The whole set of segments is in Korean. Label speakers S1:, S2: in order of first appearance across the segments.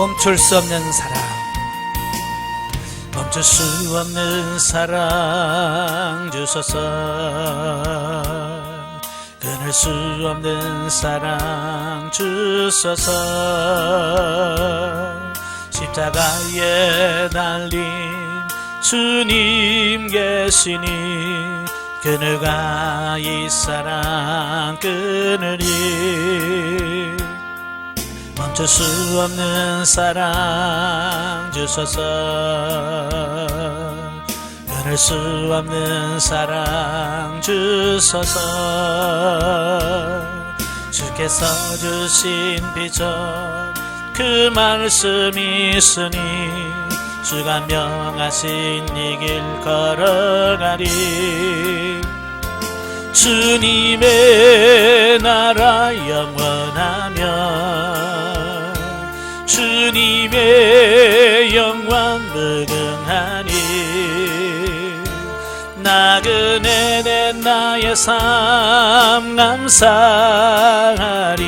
S1: 멈출 수 없는 사랑, 멈출 수 없는 사랑 주소서. 끊을 수 없는 사랑 주소서. 십자가에 달린 주님 계시니 그늘과 이 사랑 끊으리. 멈출 수 없는 사랑 주소서. 끊을 수 없는 사랑 주소서. 주께서 주신 비전 그 말씀이 있으니 주가 명하신 이 길 걸어가리. 주님의 나라 영원하며 주님의 영광 무궁하니. 나그네 된 나의 삶 감사하리.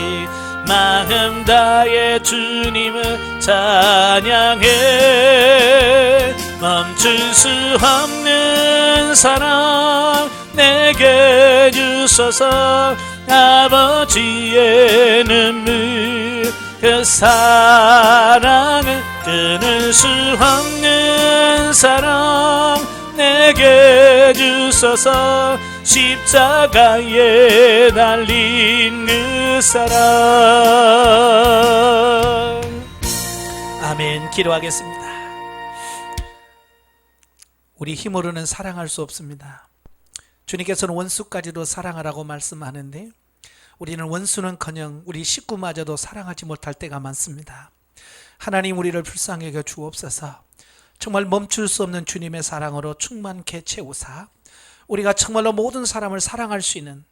S1: 마음 다해 주님을 찬양해. 멈출 수 없는 사랑 내게 주소서. 아버지의 눈물 그 사랑을 끊을 수 없는 사랑 내게 주소서. 십자가에 달린 그 사랑. 아멘. 기도하겠습니다. 우리 힘으로는 사랑할 수 없습니다. 주님께서는 원수까지도 사랑하라고 말씀하는데 우리는 원수는커녕 우리 식구마저도 사랑하지 못할 때가 많습니다. 하나님, 우리를 불쌍히 여겨 주옵소서. 정말 멈출 수 없는 주님의 사랑으로 충만케 채우사 우리가 정말로 모든 사람을 사랑할 수 있는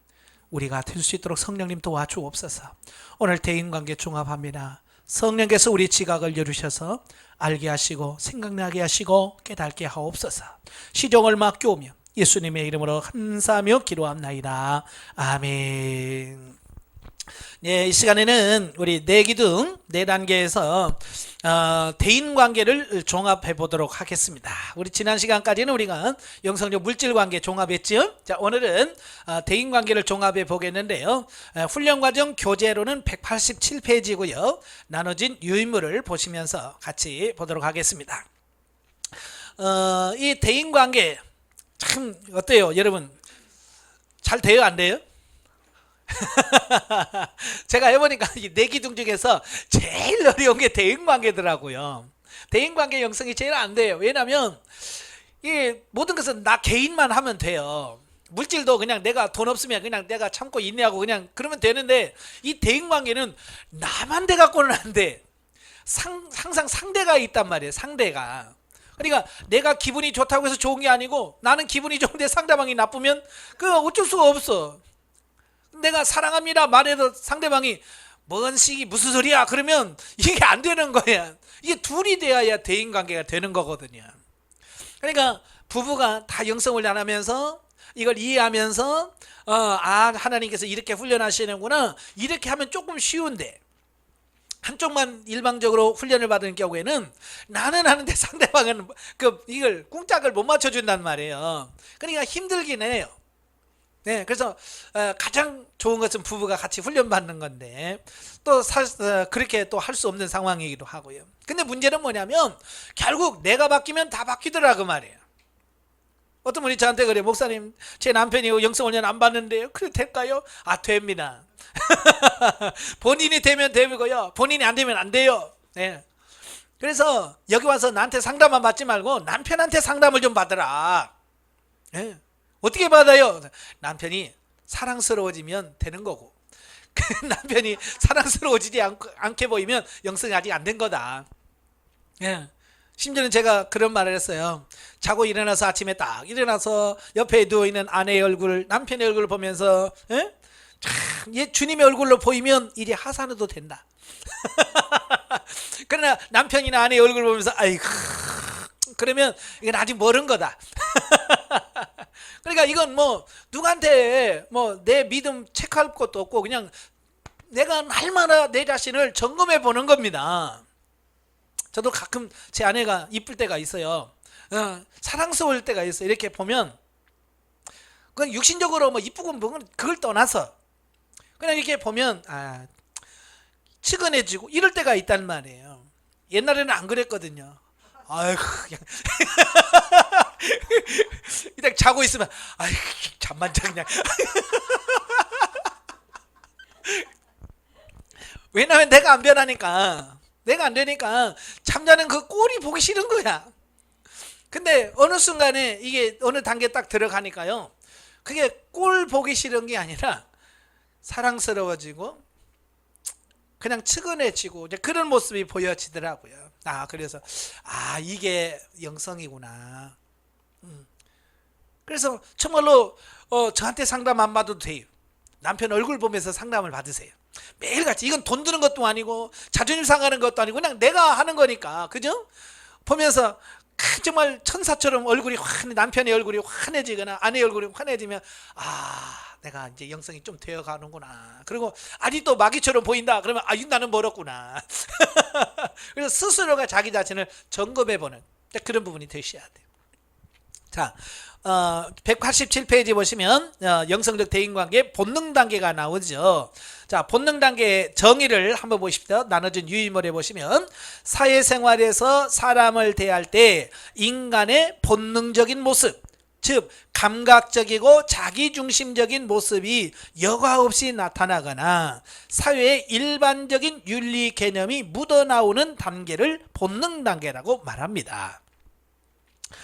S1: 우리가 될 수 있도록 성령님 도와주옵소서. 오늘 대인관계 종합합니다. 성령께서 우리 지각을 열으셔서 알게 하시고 생각나게 하시고 깨닫게 하옵소서. 시종을 맡겨오며 예수님의 이름으로 감사하며 기도합나이다. 아멘. 네, 이 시간에는 우리 내기둥 4단계에서 대인관계를 종합해 보도록 하겠습니다. 우리 지난 시간까지는 우리가 영성적 물질관계 종합했죠. 자, 오늘은 대인관계를 종합해 보겠는데요. 훈련과정 교재로는 187페이지고요. 나눠진 유인물을 보시면서 같이 보도록 하겠습니다. 이 대인관계 참 어때요, 여러분? 잘 돼요, 안 돼요? 제가 해보니까 이 내기둥 중에서 제일 어려운 게 대인관계더라고요. 대인관계 형성이 제일 안 돼요. 왜냐하면 이 모든 것은 나 개인만 하면 돼요. 물질도 그냥 내가 돈 없으면 그냥 내가 참고 인내하고 그냥 그러면 되는데 이 대인관계는 나만 돼 갖고는 안 돼. 항상 상대가 있단 말이에요. 상대가. 그러니까 내가 기분이 좋다고 해서 좋은 게 아니고 나는 기분이 좋은데 상대방이 나쁘면 그거 어쩔 수가 없어. 내가 사랑합니다 말해도 상대방이 뭔 시기 무슨 소리야 그러면 이게 안 되는 거야. 이게 둘이 돼야 대인관계가 되는 거거든요. 그러니까 부부가 다 영성훈련하면서 이걸 이해하면서 하나님께서 이렇게 훈련하시는구나 이렇게 하면 조금 쉬운데 한쪽만 일방적으로 훈련을 받은 경우에는 나는 하는데 상대방은 이걸 꿍짝을 못 맞춰준단 말이에요. 그러니까 힘들긴 해요. 네, 그래서 가장 좋은 것은 부부가 같이 훈련받는 건데 또 그렇게 또 할 수 없는 상황이기도 하고요. 근데 문제는 뭐냐면 결국 내가 바뀌면 다 바뀌더라고 말이에요. 어떤 분이 저한테 그래, 목사님 제 남편이 영성훈련 안 받는데요. 그래 될까요? 됩니다. 본인이 되면 되고요, 본인이 안 되면 안 돼요. 네. 그래서 여기 와서 나한테 상담만 받지 말고 남편한테 상담을 좀 받으라. 네. 어떻게 받아요? 남편이 사랑스러워지면 되는 거고 남편이 사랑스러워지지 않게 보이면 영성이 아직 안 된 거다. 예. 심지어는 제가 그런 말을 했어요. 자고 일어나서 아침에 딱 일어나서 옆에 누워있는 아내의 얼굴, 남편의 얼굴을 보면서 참 주님의 얼굴로 보이면 이제 하산해도 된다. 그러나 남편이나 아내의 얼굴을 보면서 아이고 그러면 이건 아직 멀은 거다. 그러니까 이건 뭐 누구한테 뭐 내 믿음 체크할 것도 없고 그냥 내가 날마다 내 자신을 점검해 보는 겁니다. 저도 가끔 제 아내가 이쁠 때가 있어요. 사랑스러울 때가 있어요. 이렇게 보면 그냥 육신적으로 뭐 이쁘고 뭐 그걸 떠나서 그냥 이렇게 보면 측은해지고 이럴 때가 있단 말이에요. 옛날에는 안 그랬거든요. 아이고 그냥 그냥 자고 있으면 아이고 잠만 자 그냥. 왜냐면 내가 안 변하니까, 내가 안 되니까 잠자는 그 꼴이 보기 싫은 거야. 근데 어느 순간에 이게 어느 단계 딱 들어가니까요, 그게 꼴 보기 싫은 게 아니라 사랑스러워지고 그냥 측은해지고 이제 그런 모습이 보여지더라고요. 그래서 이게 영성이구나. 그래서 정말로 저한테 상담 안 받아도 돼요. 남편 얼굴 보면서 상담을 받으세요. 매일같이. 이건 돈 드는 것도 아니고 자존심 상하는 것도 아니고 그냥 내가 하는 거니까, 그죠? 보면서 정말 천사처럼 얼굴이 남편의 얼굴이 환해지거나 아내의 얼굴이 환해지면 내가 이제 영성이 좀 되어가는구나. 그리고 아직도 마귀처럼 보인다 그러면 나는 멀었구나. 그래서 스스로가 자기 자신을 점검해보는 그런 부분이 되셔야 돼요. 자, 187페이지 보시면 영성적 대인관계 본능 단계가 나오죠. 자, 본능 단계의 정의를 한번 보십시오. 나눠진 유의물에 보시면 사회생활에서 사람을 대할 때 인간의 본능적인 모습, 즉 감각적이고 자기중심적인 모습이 여과 없이 나타나거나 사회의 일반적인 윤리 개념이 묻어나오는 단계를 본능 단계라고 말합니다.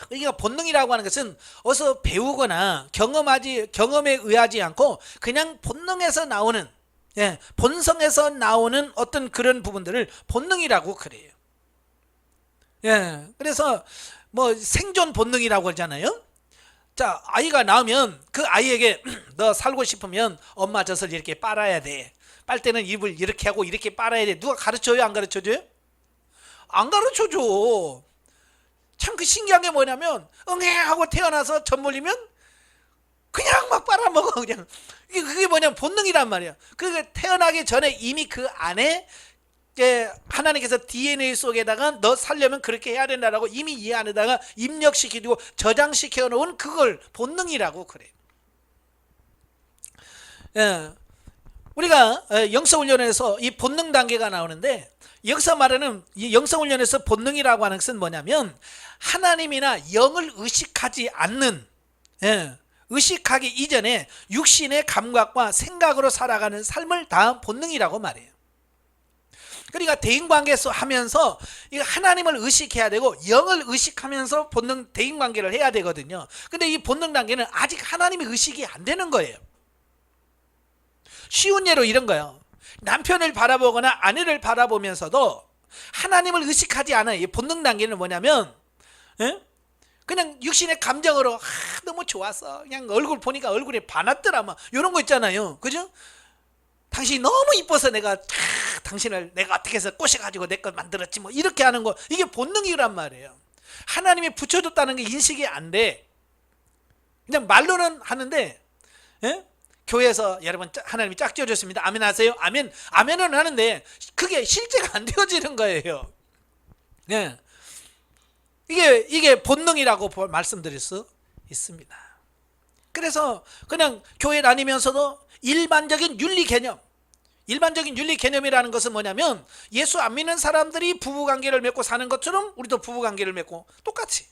S1: 그러니까 본능이라고 하는 것은 어디서 배우거나 경험에 의하지 않고 그냥 본능에서 나오는, 본성에서 나오는 어떤 그런 부분들을 본능이라고 그래요. 그래서 뭐 생존 본능이라고 하잖아요. 자, 아이가 나오면 그 아이에게 너 살고 싶으면 엄마 젖을 이렇게 빨아야 돼. 빨 때는 입을 이렇게 하고 이렇게 빨아야 돼. 누가 가르쳐줘요? 안 가르쳐줘요? 안 가르쳐줘. 참 그 신기한 게 뭐냐면 응애 하고 태어나서 젖 물리면 그냥 막 빨아먹어. 그냥 그게 뭐냐면 본능이란 말이야. 그 태어나기 전에 이미 그 안에 하나님께서 DNA 속에다가 너 살려면 그렇게 해야 된다라고 이미 이 안에다가 입력시키고 저장시켜 놓은 그걸 본능이라고 그래요. 우리가 영성훈련에서 이 본능 단계가 나오는데, 여기서 말하는 이 영성훈련에서 본능이라고 하는 것은 뭐냐면 하나님이나 영을 의식하지 않는, 의식하기 이전에 육신의 감각과 생각으로 살아가는 삶을 다 본능이라고 말해요. 그러니까 대인관계에서 하면서 하나님을 의식해야 되고 영을 의식하면서 본능 대인관계를 해야 되거든요. 근데 이 본능 단계는 아직 하나님의 의식이 안 되는 거예요. 쉬운 예로 이런 거예요. 남편을 바라보거나 아내를 바라보면서도 하나님을 의식하지 않아요. 이 본능 단계는 뭐냐면 그냥 육신의 감정으로 너무 좋았어. 그냥 얼굴 보니까 얼굴에 반했더라. 막 이런 거 있잖아요. 그죠? 당신이 너무 이뻐서 내가 당신을 내가 어떻게 해서 꼬셔가지고 내 걸 만들었지 뭐 이렇게 하는 거, 이게 본능이란 말이에요. 하나님이 붙여줬다는 게 인식이 안 돼. 그냥 말로는 하는데, 교회에서 여러분 하나님이 짝지어줬습니다. 아멘 하세요. 아멘. 아멘은 하는데 그게 실제가 안 되어지는 거예요. 이게 본능이라고 말씀드릴 수 있습니다. 그래서 그냥 교회 다니면서도 일반적인 윤리 개념이라는 것은 뭐냐면 예수 안 믿는 사람들이 부부관계를 맺고 사는 것처럼 우리도 부부관계를 맺고 똑같이.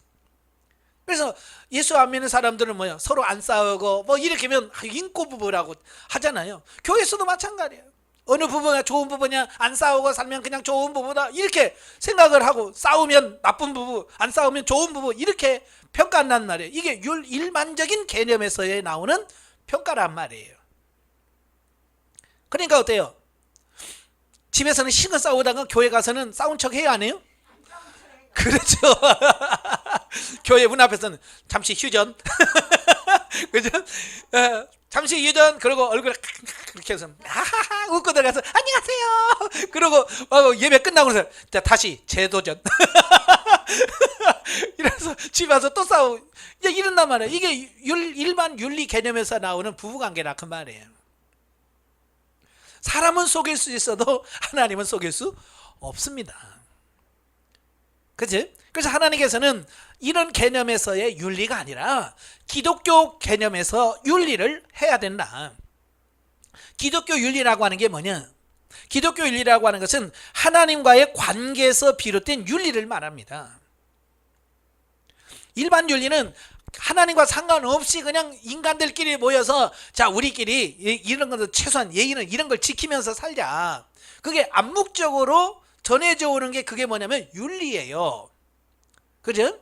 S1: 그래서 예수 안 믿는 사람들은 뭐야? 서로 안 싸우고 뭐 이렇게 하면 인고 부부라고 하잖아요. 교회에서도 마찬가지예요. 어느 부부가 좋은 부부냐, 안 싸우고 살면 그냥 좋은 부부다 이렇게 생각을 하고, 싸우면 나쁜 부부, 안 싸우면 좋은 부부 이렇게 평가한단 말이에요. 이게 일반적인 개념에서의 나오는 평가란 말이에요. 그러니까 어때요? 집에서는 실컷 싸우다가 교회 가서는 싸운 척 해요, 안 해요? 그렇죠. 교회 문 앞에서는 잠시 휴전. 그죠? 잠시 휴전. 그러고 얼굴에 그렇게 해서 하하하 웃고 들어가서 안녕하세요. 그러고 예배 끝나고 나서 자 다시 재도전. 이래서 집에 와서 또 싸우고 이제 이런단 말이에요. 이게 일반 윤리 개념에서 나오는 부부관계라 그 말이에요. 사람은 속일 수 있어도 하나님은 속일 수 없습니다. 그치? 그래서 하나님께서는 이런 개념에서의 윤리가 아니라 기독교 개념에서 윤리를 해야 된다. 기독교 윤리라고 하는 게 뭐냐? 기독교 윤리라고 하는 것은 하나님과의 관계에서 비롯된 윤리를 말합니다. 일반 윤리는 하나님과 상관없이 그냥 인간들끼리 모여서 자 우리끼리 이런 것도 최소한 예의는 이런 걸 지키면서 살자. 그게 암묵적으로 전해져 오는 게 그게 뭐냐면 윤리예요. 그죠?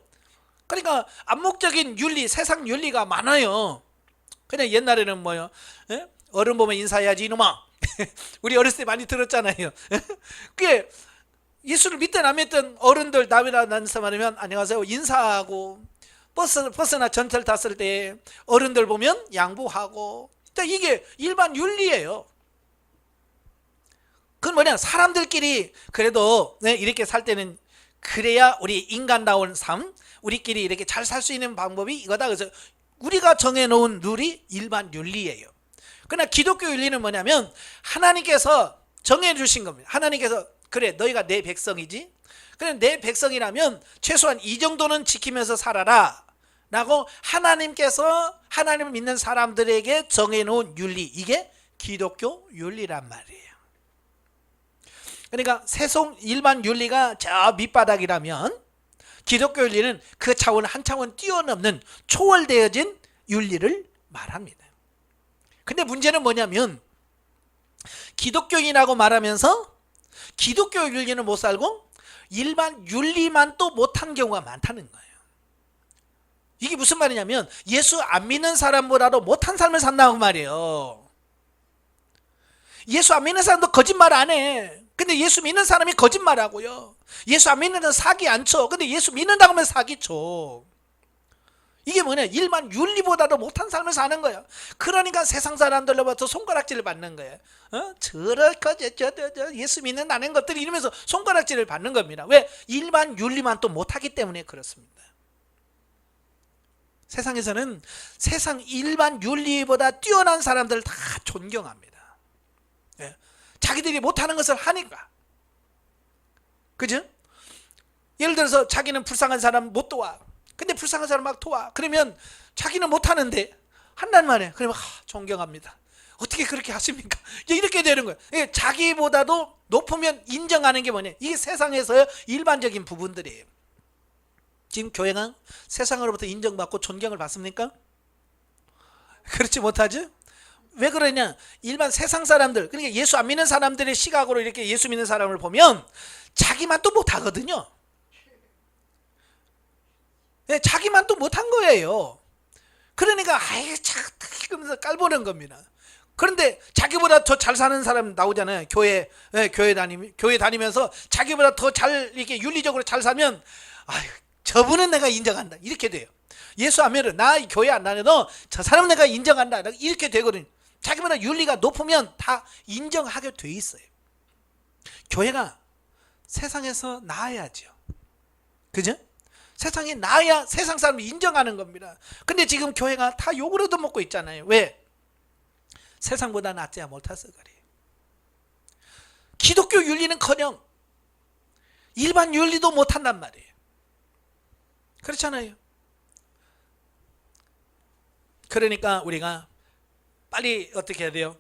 S1: 그러니까 암묵적인 윤리, 세상 윤리가 많아요. 그냥 옛날에는 뭐요? 에? 어른 보면 인사해야지 이놈아. 우리 어렸을 때 많이 들었잖아요. 그게 예수를 믿든 안 믿든 어른들 남이나 난사 말하면 안녕하세요 인사하고 버스나 전철 탔을 때 어른들 보면 양보하고 이게 일반 윤리예요. 그건 뭐냐 사람들끼리 그래도 이렇게 살 때는 그래야 우리 인간다운 삶 우리끼리 이렇게 잘 살 수 있는 방법이 이거다. 그래서 우리가 정해놓은 룰이 일반 윤리예요. 그러나 기독교 윤리는 뭐냐면 하나님께서 정해주신 겁니다. 하나님께서 그래 너희가 내 백성이지 그래 내 백성이라면 최소한 이 정도는 지키면서 살아라 라고 하나님께서 하나님을 믿는 사람들에게 정해놓은 윤리 이게 기독교 윤리란 말이에요. 그러니까 세속 일반 윤리가 저 밑바닥이라면 기독교 윤리는 그 차원 한 차원 뛰어넘는 초월되어진 윤리를 말합니다. 근데 문제는 뭐냐면 기독교인이라고 말하면서 기독교 윤리는 못 살고 일반 윤리만 또 못한 경우가 많다는 거예요. 이게 무슨 말이냐면 예수 안 믿는 사람보다도 못한 삶을 산다고 말이에요. 예수 안 믿는 사람도 거짓말 안 해. 근데 예수 믿는 사람이 거짓말하고요. 예수 안 믿는 사람 사기 안 쳐. 근데 예수 믿는다고 하면 사기 쳐. 이게 뭐냐 일반 윤리보다도 못한 삶을 사는 거야. 그러니까 세상 사람들로부터 손가락질을 받는 거야. 저렇게 저 예수 믿는다는 것들이 이러면서 손가락질을 받는 겁니다. 왜? 일반 윤리만 또 못하기 때문에 그렇습니다. 세상에서는 세상 일반 윤리보다 뛰어난 사람들을 다 존경합니다. 예. 자기들이 못하는 것을 하니까. 그죠? 예를 들어서 자기는 불쌍한 사람 못 도와. 근데 불쌍한 사람 막 도와. 그러면 자기는 못하는데 한단 말이에요. 그러면 존경합니다. 어떻게 그렇게 하십니까? 이렇게 되는 거예요. 예, 자기보다도 높으면 인정하는 게 뭐냐. 이게 세상에서의 일반적인 부분들이에요. 지금 교회가 세상으로부터 인정받고 존경을 받습니까? 그렇지 못하죠? 왜 그러냐? 일반 세상 사람들, 그러니까 예수 안 믿는 사람들의 시각으로 이렇게 예수 믿는 사람을 보면 자기만 또 못하거든요. 네, 자기만 또 못한 거예요. 그러니까 아이 참 그러면서 깔보는 겁니다. 그런데 자기보다 더 잘 사는 사람 나오잖아요. 교회 다니면서 자기보다 더 잘 이렇게 윤리적으로 잘 살면 아유 저분은 내가 인정한다 이렇게 돼요. 예수 안 믿어 나 교회 안 다녀도 저 사람은 내가 인정한다 이렇게 되거든요. 자기보다 윤리가 높으면 다 인정하게 돼 있어요. 교회가 세상에서 나아야죠. 그죠? 세상에 나아야 세상 사람이 인정하는 겁니다. 근데 지금 교회가 다 욕을 얻어먹고 있잖아요. 왜? 세상보다 낫지 못해서 그래요. 기독교 윤리는커녕 일반 윤리도 못한단 말이에요. 그렇잖아요. 그러니까 우리가 빨리 어떻게 해야 돼요?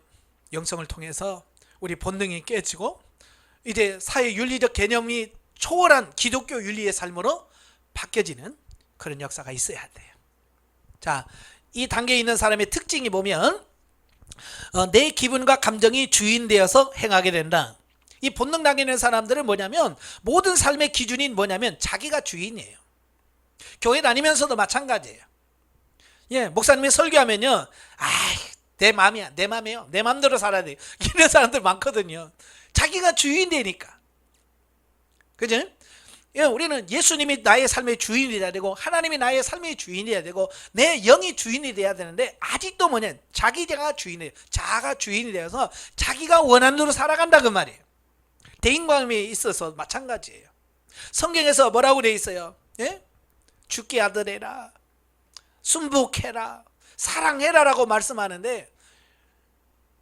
S1: 영성을 통해서 우리 본능이 깨지고 이제 사회 윤리적 개념이 초월한 기독교 윤리의 삶으로 바뀌어지는 그런 역사가 있어야 돼요. 자, 이 단계에 있는 사람의 특징이 보면 내 기분과 감정이 주인 되어서 행하게 된다. 이 본능 단계에 있는 사람들은 뭐냐면 모든 삶의 기준이 뭐냐면 자기가 주인이에요. 교회 다니면서도 마찬가지예요. 예, 목사님이 설교하면요, 내 마음이야, 내 마음이에요, 내 마음대로 살아야 돼요. 이런 사람들 많거든요. 자기가 주인 되니까. 그죠? 예, 우리는 예수님이 나의 삶의 주인이 돼야 되고 하나님이 나의 삶의 주인이 돼야 되고 내 영이 주인이 돼야 되는데 아직도 뭐냐 자기가 주인이에요. 자아가 주인이 되어서 자기가 원하는 대로 살아간다 그 말이에요. 대인관계에 있어서 마찬가지예요. 성경에서 뭐라고 돼 있어요? 예? 죽게 아들해라, 순복해라, 사랑해라라고 말씀하는데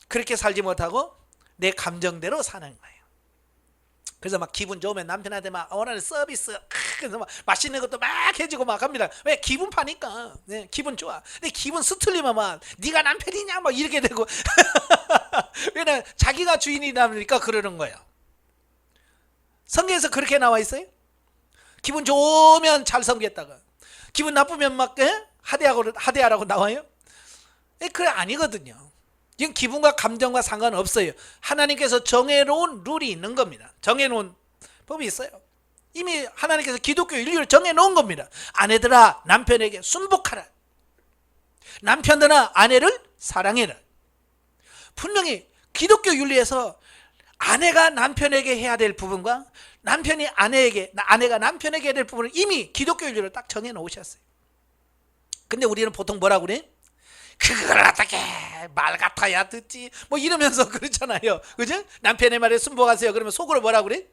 S1: 그렇게 살지 못하고 내 감정대로 사는 거예요. 그래서 막 기분 좋으면 남편한테 막 오늘 서비스 그래서 막 맛있는 것도 막 해주고 막 합니다. 왜? 기분 파니까. 네, 기분 좋아. 근데 기분 스틀리면 막 네가 남편이냐 막 이렇게 되고 왜냐면 자기가 주인이다 보니까 그러는 거예요. 성경에서 그렇게 나와 있어요. 기분 좋으면 잘 섬겼다가 기분 나쁘면 막 하대하라고 나와요. 그래 아니거든요. 이건 기분과 감정과 상관없어요. 하나님께서 정해놓은 룰이 있는 겁니다. 정해놓은 법이 있어요. 이미 하나님께서 기독교 인류를 정해놓은 겁니다. 아내들아 남편에게 순복하라. 남편들아 아내를 사랑해라. 분명히 기독교 윤리에서 아내가 남편에게 해야 될 부분과 남편이 아내가 남편에게 해야 될 부분을 이미 기독교 윤리로 딱 정해놓으셨어요. 근데 우리는 보통 뭐라고 그래? 그걸 어떻게 말 같아야 듣지 뭐 이러면서 그렇잖아요. 그죠? 남편의 말에 순복하세요. 그러면 속으로 뭐라고 그래?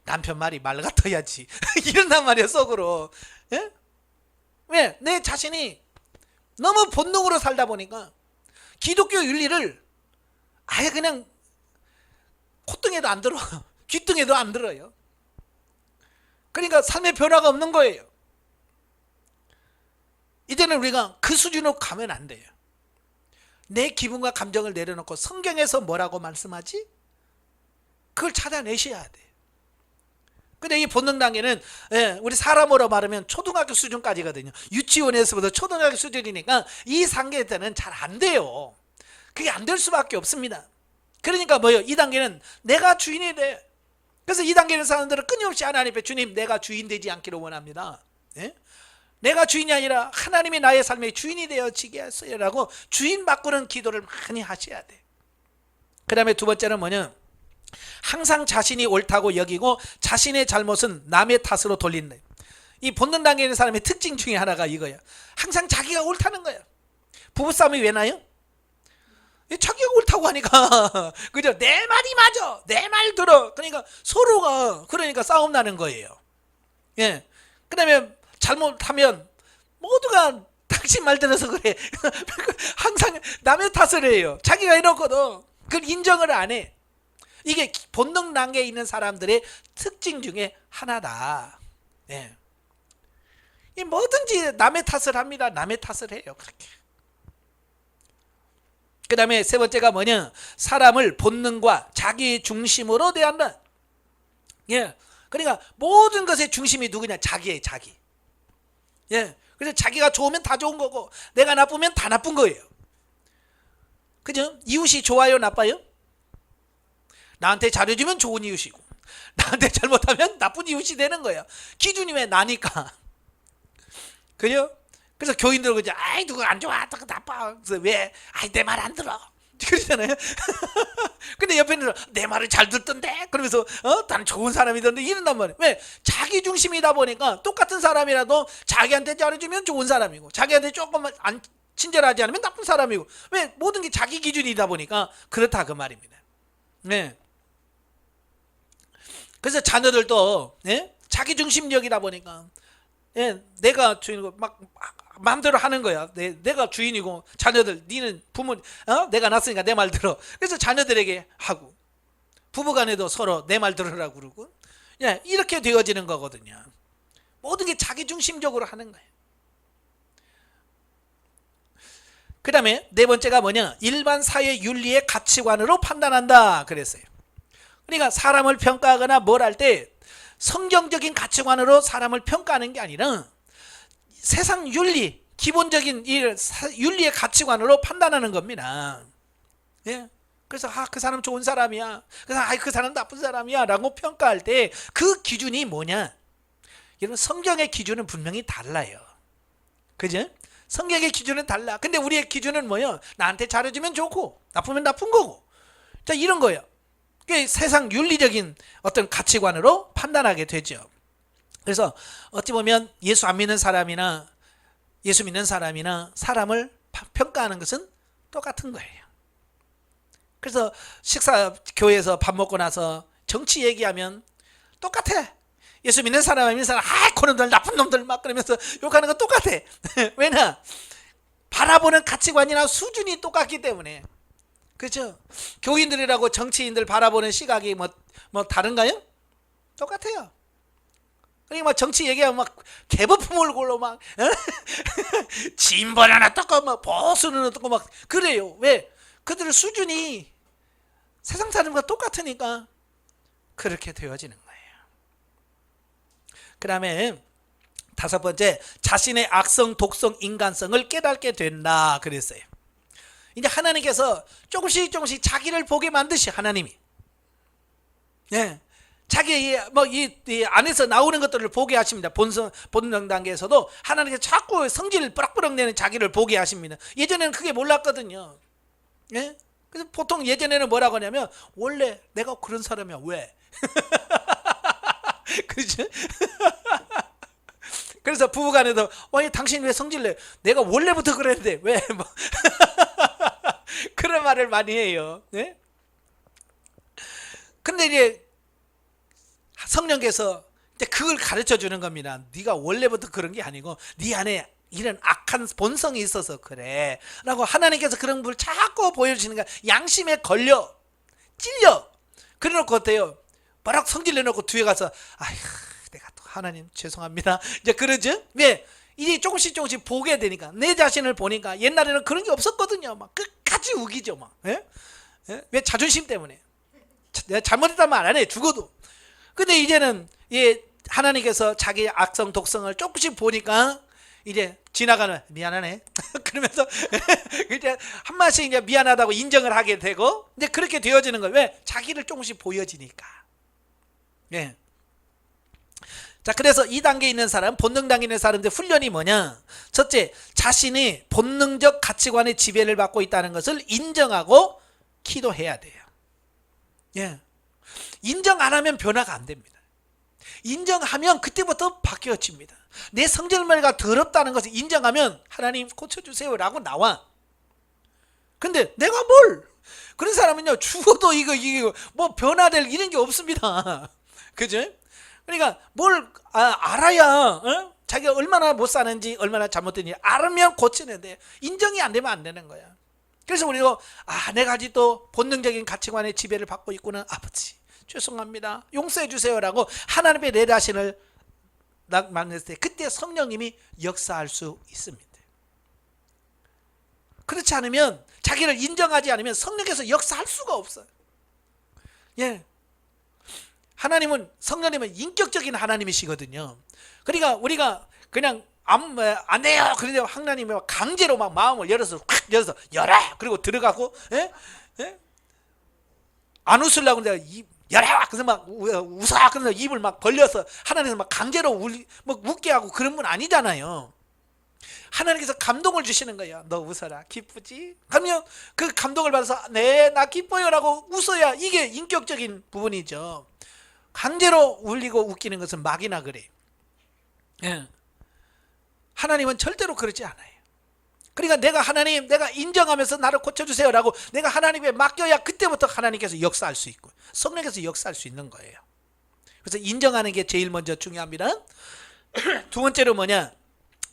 S1: 남편 말이 말 같아야지 이런단 말이야 속으로. 예? 왜? 내 자신이 너무 본능으로 살다 보니까 기독교 윤리를 아예 그냥 콧등에도 안 들어 귓등에도 안 들어요. 그러니까 삶의 변화가 없는 거예요. 이제는 우리가 그 수준으로 가면 안 돼요. 내 기분과 감정을 내려놓고 성경에서 뭐라고 말씀하지? 그걸 찾아내셔야 돼요. 근데 이 본능 단계는 우리 사람으로 말하면 초등학교 수준까지거든요. 유치원에서부터 초등학교 수준이니까 이 단계 때는 잘 안 돼요. 그게 안 될 수밖에 없습니다. 그러니까 뭐예요? 이 단계는 내가 주인이 돼. 그래서 이 단계는 사람들은 끊임없이 하나님 앞에 주님 내가 주인 되지 않기를 원합니다. 예? 내가 주인이 아니라 하나님이 나의 삶의 주인이 되어지게 하세요 라고 주인 바꾸는 기도를 많이 하셔야 돼. 그 다음에 두 번째는 뭐냐, 항상 자신이 옳다고 여기고 자신의 잘못은 남의 탓으로 돌린다. 이 본능 단계에 있는 사람의 특징 중에 하나가 이거야. 항상 자기가 옳다는 거야. 부부싸움이 왜 나요? 자기가 옳다고 하니까 그죠? 내 말이 맞아, 내 말 들어. 그러니까 서로가 그러니까 싸움 나는 거예요. 예. 그 다음에 잘못하면 모두가 당신 말 들어서 그래 항상 남의 탓을 해요. 자기가 해놓고도 그걸 인정을 안 해. 이게 본능 단계에 있는 사람들의 특징 중에 하나다. 예. 뭐든지 남의 탓을 합니다. 남의 탓을 해요. 그렇게. 그 다음에 세 번째가 뭐냐, 사람을 본능과 자기 중심으로 대한다. 예. 그러니까 모든 것의 중심이 누구냐? 자기예요. 자기. 예. 그래서 자기가 좋으면 다 좋은 거고 내가 나쁘면 다 나쁜 거예요. 그죠? 이웃이 좋아요, 나빠요? 나한테 잘해주면 좋은 이웃이고 나한테 잘못하면 나쁜 이웃이 되는 거예요. 기준이 왜 나니까. 그죠? 그래서 교인들 그죠? 아이 누가 안 좋아, 누가 나빠. 그래서 왜? 아이 내 말 안 들어. 그러잖아요. 근데 옆에 있는 사람 내 말을 잘 듣던데 그러면서 나는 좋은 사람이던데 이런단 말이에요. 왜? 자기 중심이다 보니까 똑같은 사람이라도 자기한테 잘해주면 좋은 사람이고 자기한테 조금만 안 친절하지 않으면 나쁜 사람이고, 왜? 모든 게 자기 기준이다 보니까 그렇다 그 말입니다. 네. 그래서 자녀들도 자기 중심적이다 보니까 내가 주인이고 막 마음대로 하는 거야. 내가 주인이고 자녀들 니는 부모 내가 낳았으니까 내 말 들어. 그래서 자녀들에게 하고 부부간에도 서로 내 말 들으라고 그러고 이렇게 되어지는 거거든요. 모든 게 자기 중심적으로 하는 거예요. 그 다음에 네 번째가 뭐냐, 일반 사회 윤리의 가치관으로 판단한다 그랬어요. 그러니까 사람을 평가하거나 뭘 할 때 성경적인 가치관으로 사람을 평가하는 게 아니라 세상 윤리, 기본적인 윤리의 가치관으로 판단하는 겁니다. 예? 그래서 그 사람 좋은 사람이야, 그래서 그 사람 나쁜 사람이야 라고 평가할 때 그 기준이 뭐냐, 여러분 성경의 기준은 분명히 달라요. 그죠? 성경의 기준은 달라. 근데 우리의 기준은 뭐예요? 나한테 잘해주면 좋고 나쁘면 나쁜 거고. 자, 이런 거예요. 세상 윤리적인 어떤 가치관으로 판단하게 되죠. 그래서 어찌 보면 예수 안 믿는 사람이나 예수 믿는 사람이나 사람을 평가하는 것은 똑같은 거예요. 그래서 교회에서 밥 먹고 나서 정치 얘기하면 똑같아. 예수 믿는 사람 안 믿는 사람 그놈들 나쁜 놈들 막 그러면서 욕하는 건 똑같아. 왜냐? 바라보는 가치관이나 수준이 똑같기 때문에. 그렇죠? 교인들이라고 정치인들 바라보는 시각이 뭐 다른가요? 똑같아요. 그러니까 막 정치 얘기하면 막 개버품을 골로 막 진보 하나 떴고 막 보수는 떴고 막 그래요. 왜? 그들의 수준이 세상 사람과 똑같으니까 그렇게 되어지는 거예요. 그 다음에 다섯 번째, 자신의 악성, 독성, 인간성을 깨닫게 된다 그랬어요. 이제 하나님께서 조금씩 자기를 보게 만드시, 하나님이. 예. 자기 이 안에서 나오는 것들을 보게 하십니다. 본능 단계에서도 하나님께서 자꾸 성질을 뿌락뿌락 내는 자기를 보게 하십니다. 예전에는 그게 몰랐거든요. 예? 그래서 보통 예전에는 뭐라고 하냐면, 원래 내가 그런 사람이야. 왜? 그렇죠? 그래서 부부간에도 당신 왜 성질 내? 내가 원래부터 그랬는데 왜? 뭐 그런 말을 많이 해요. 네? 근데 이제 성령께서 이제 그걸 가르쳐 주는 겁니다. 네가 원래부터 그런 게 아니고 네 안에 이런 악한 본성이 있어서 그래 라고 하나님께서 그런 걸 자꾸 보여주시는 거야. 양심에 걸려 찔려 그래놓고 어때요? 바락 성질 내놓고 뒤에 가서 아휴 내가 또 하나님 죄송합니다 이제 그러죠. 왜? 이제 조금씩 보게 되니까, 내 자신을 보니까 옛날에는 그런 게 없었거든요. 막 끝까지 우기죠. 막. 예? 예? 왜? 자존심 때문에. 내가 잘못했다면 안 해, 죽어도. 근데 이제는 하나님께서 자기의 악성 독성을 조금씩 보니까 이제 지나가는 미안하네 그러면서 이제 한 마씩 이제 미안하다고 인정을 하게 되고 이제 그렇게 되어지는 거예요. 왜? 자기를 조금씩 보여지니까. 예. 자, 그래서 이 단계에 있는 사람, 본능 단계에 있는 사람들 훈련이 뭐냐? 첫째, 자신이 본능적 가치관의 지배를 받고 있다는 것을 인정하고 기도해야 돼요. 예. 인정 안 하면 변화가 안 됩니다. 인정하면 그때부터 바뀌어집니다. 내 성질머리가 더럽다는 것을 인정하면 하나님 고쳐주세요 라고 나와. 근데 내가 뭘? 그런 사람은요, 죽어도 이거 뭐 변화될 이런 게 없습니다. 그죠? 그러니까 뭘 알아야 자기가 얼마나 못 사는지 얼마나 잘못된지 알으면 고치는데 인정이 안 되면 안 되는 거야. 그래서 우리도 내가 아직도 본능적인 가치관의 지배를 받고 있구나. 아버지 죄송합니다 용서해 주세요라고 하나님의 내 자신을 만났을 때 그때 성령님이 역사할 수 있습니다. 그렇지 않으면, 자기를 인정하지 않으면 성령께서 역사할 수가 없어요. 예. 하나님은, 성령님은 인격적인 하나님이시거든요. 그러니까 우리가 그냥 안 돼요 그런데 하나님이 강제로 막 마음을 열어서 열어 그리고 들어가고 안 웃으려고 내가 열어 그래서 막 웃어 그래서 입을 막 벌려서 하나님께서 막 강제로 웃게 하고 그런 분 아니잖아요. 하나님께서 감동을 주시는 거예요. 너 웃어라 기쁘지? 하면 그 감동을 받아서 네 나 기뻐요 라고 웃어야 이게 인격적인 부분이죠. 강제로 울리고 웃기는 것은 막이나 그래. 예. 하나님은 절대로 그러지 않아요. 그러니까 내가 인정하면서 나를 고쳐주세요 라고 내가 하나님께 맡겨야 그때부터 하나님께서 역사할 수 있고 성령께서 역사할 수 있는 거예요. 그래서 인정하는 게 제일 먼저 중요합니다. 두 번째로 뭐냐?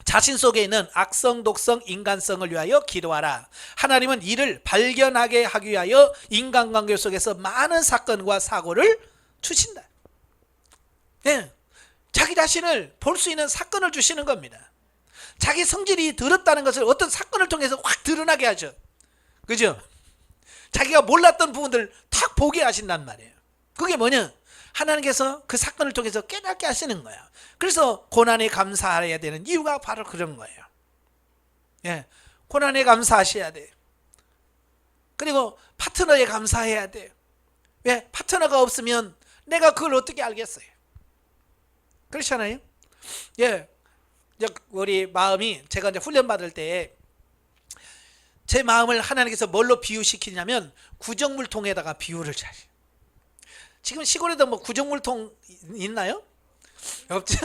S1: 자신 속에 있는 악성, 독성, 인간성을 위하여 기도하라. 하나님은 이를 발견하게 하기 위하여 인간관계 속에서 많은 사건과 사고를 주신다. 네. 자기 자신을 볼 수 있는 사건을 주시는 겁니다. 자기 성질이 더럽다는 것을 어떤 사건을 통해서 확 드러나게 하죠. 그죠? 자기가 몰랐던 부분들을 탁 보게 하신단 말이에요. 그게 뭐냐? 하나님께서 그 사건을 통해서 깨닫게 하시는 거야. 그래서 고난에 감사해야 되는 이유가 바로 그런 거예요. 예, 고난에 감사하셔야 돼요. 그리고 파트너에 감사해야 돼요. 왜? 파트너가 없으면 내가 그걸 어떻게 알겠어요? 그렇잖아요. 예, 우리 마음이, 제가 이제 훈련 받을 때 제 마음을 하나님께서 뭘로 비유시키냐면 구정물통에다가 비유를 잘. 지금 시골에도 뭐 구정물통 있나요? 없죠.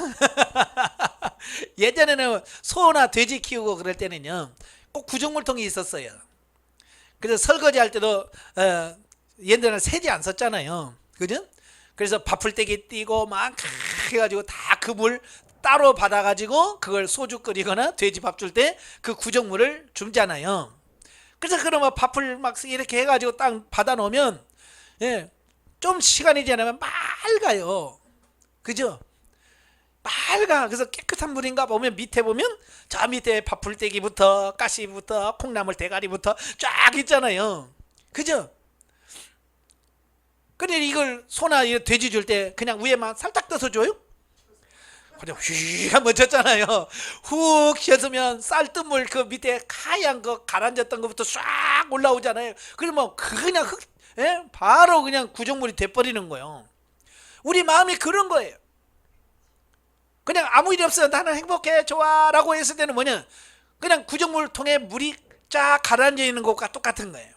S1: 예전에는 소나 돼지 키우고 그럴 때는요 꼭 구정물통이 있었어요. 그래서 설거지 할 때도 옛날에는 세제 안 썼잖아요. 그죠? 그래서 밥풀떼기 띄고 막 해가지고 다 그 물 따로 받아가지고 그걸 소주 끓이거나 돼지 밥 줄 때 그 구정물을 주잖아요. 그래서 그러면 밥을 막 이렇게 해가지고 딱 받아 놓으면, 예, 좀 시간이 지나면 맑아요. 그죠? 맑아. 그래서 깨끗한 물인가 보면 밑에 보면 저 밑에 밥풀떼기부터 가시부터 콩나물 대가리부터 쫙 있잖아요. 그죠? 근데 이걸 소나 돼지 줄 때 그냥 위에만 살짝 떠서 줘요? 그냥 휙 한번 쳤잖아요. 훅 쳤으면 쌀뜨물 그 밑에 하얀 거 가라앉았던 것부터 싹 올라오잖아요. 그러면 그냥 예? 바로 그냥 구정물이 돼버리는 거예요. 우리 마음이 그런 거예요. 그냥 아무 일이 없어요. 나는 행복해, 좋아 라고 했을 때는 뭐냐, 그냥 구정물 통에 물이 쫙 가라앉아 있는 것과 똑같은 거예요.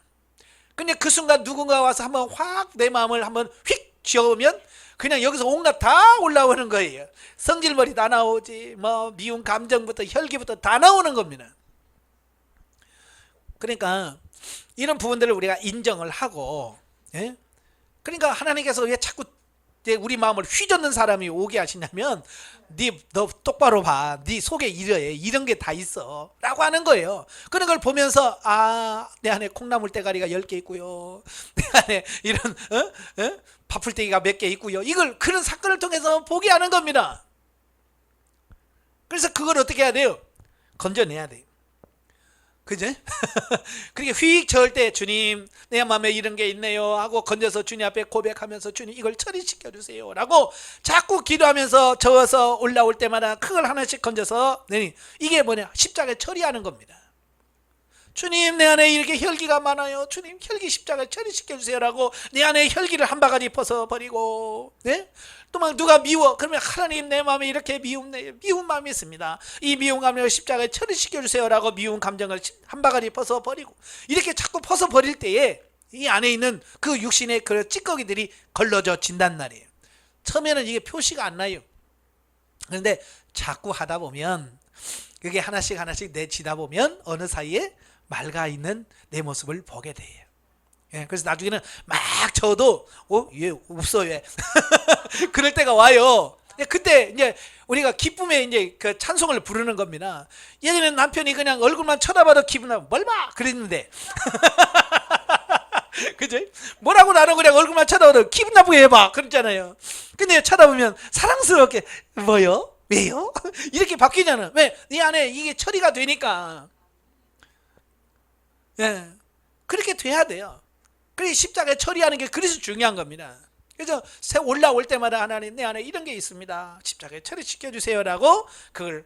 S1: 근데 그 순간 누군가 와서 한번 확 내 마음을 한번 휙 쥐어오면 그냥 여기서 온갖 다 올라오는 거예요. 성질머리 다 나오지, 뭐 미운 감정부터 혈기부터 다 나오는 겁니다. 그러니까 이런 부분들을 우리가 인정을 하고, 예? 그러니까 하나님께서 왜 자꾸 우리 마음을 휘젓는 사람이 오게 하시냐면, 너 똑바로 봐, 네 속에 이런 게 다 있어 라고 하는 거예요. 그런 걸 보면서 내 안에 콩나물 대가리가 10개 있고요, 내 안에 이런 밥풀떼기가 몇 개 있고요, 이걸 그런 사건을 통해서 보게 하는 겁니다. 그래서 그걸 어떻게 해야 돼요? 건져내야 돼요. 그죠? 그렇게 휙 저을 때 주님 내 마음에 이런 게 있네요 하고 건져서 주님 앞에 고백하면서 주님 이걸 처리시켜 주세요 라고 자꾸 기도하면서 저어서 올라올 때마다 그걸 하나씩 건져서, 이게 뭐냐, 십자가에 처리하는 겁니다. 주님 내 안에 이렇게 혈기가 많아요, 주님 혈기 십자가에 처리시켜 주세요 라고 내 안에 혈기를 한 바가지 벗어버리고, 네? 또 막 누가 미워 그러면 하나님 내 마음에 이렇게 미운 마음이 있습니다, 이 미운 감정을 십자가에 처리시켜 주세요 라고 미운 감정을 한 바가지 벗어버리고, 이렇게 자꾸 벗어버릴 때에 이 안에 있는 그 육신의 그 찌꺼기들이 걸러져 진단 말이에요. 처음에는 이게 표시가 안 나요. 그런데 자꾸 하다 보면 그게 하나씩 내치다 보면 어느 사이에 맑아 있는 내 모습을 보게 돼요. 예, 그래서 나중에는 막 저도 얘 없어 왜? 그럴 때가 와요. 그때 이제 우리가 기쁨에 이제 그 찬송을 부르는 겁니다. 예전에는 남편이 그냥 얼굴만 쳐다봐도 기분 나고 뭘 봐 그랬는데, 그죠? 뭐라고 나는 그냥 얼굴만 쳐다봐도 기분 나쁘게 해봐 그랬잖아요. 근데 쳐다보면 사랑스럽게 뭐요? 왜요? 이렇게 바뀌잖아. 왜? 네 안에 이게 처리가 되니까. 예, 그렇게 돼야 돼요. 그래 십자가에 처리하는 게 그래서 중요한 겁니다. 그래서 새 올라올 때마다 하나님 내 안에 이런 게 있습니다, 십자가에 처리시켜 주세요 라고 그걸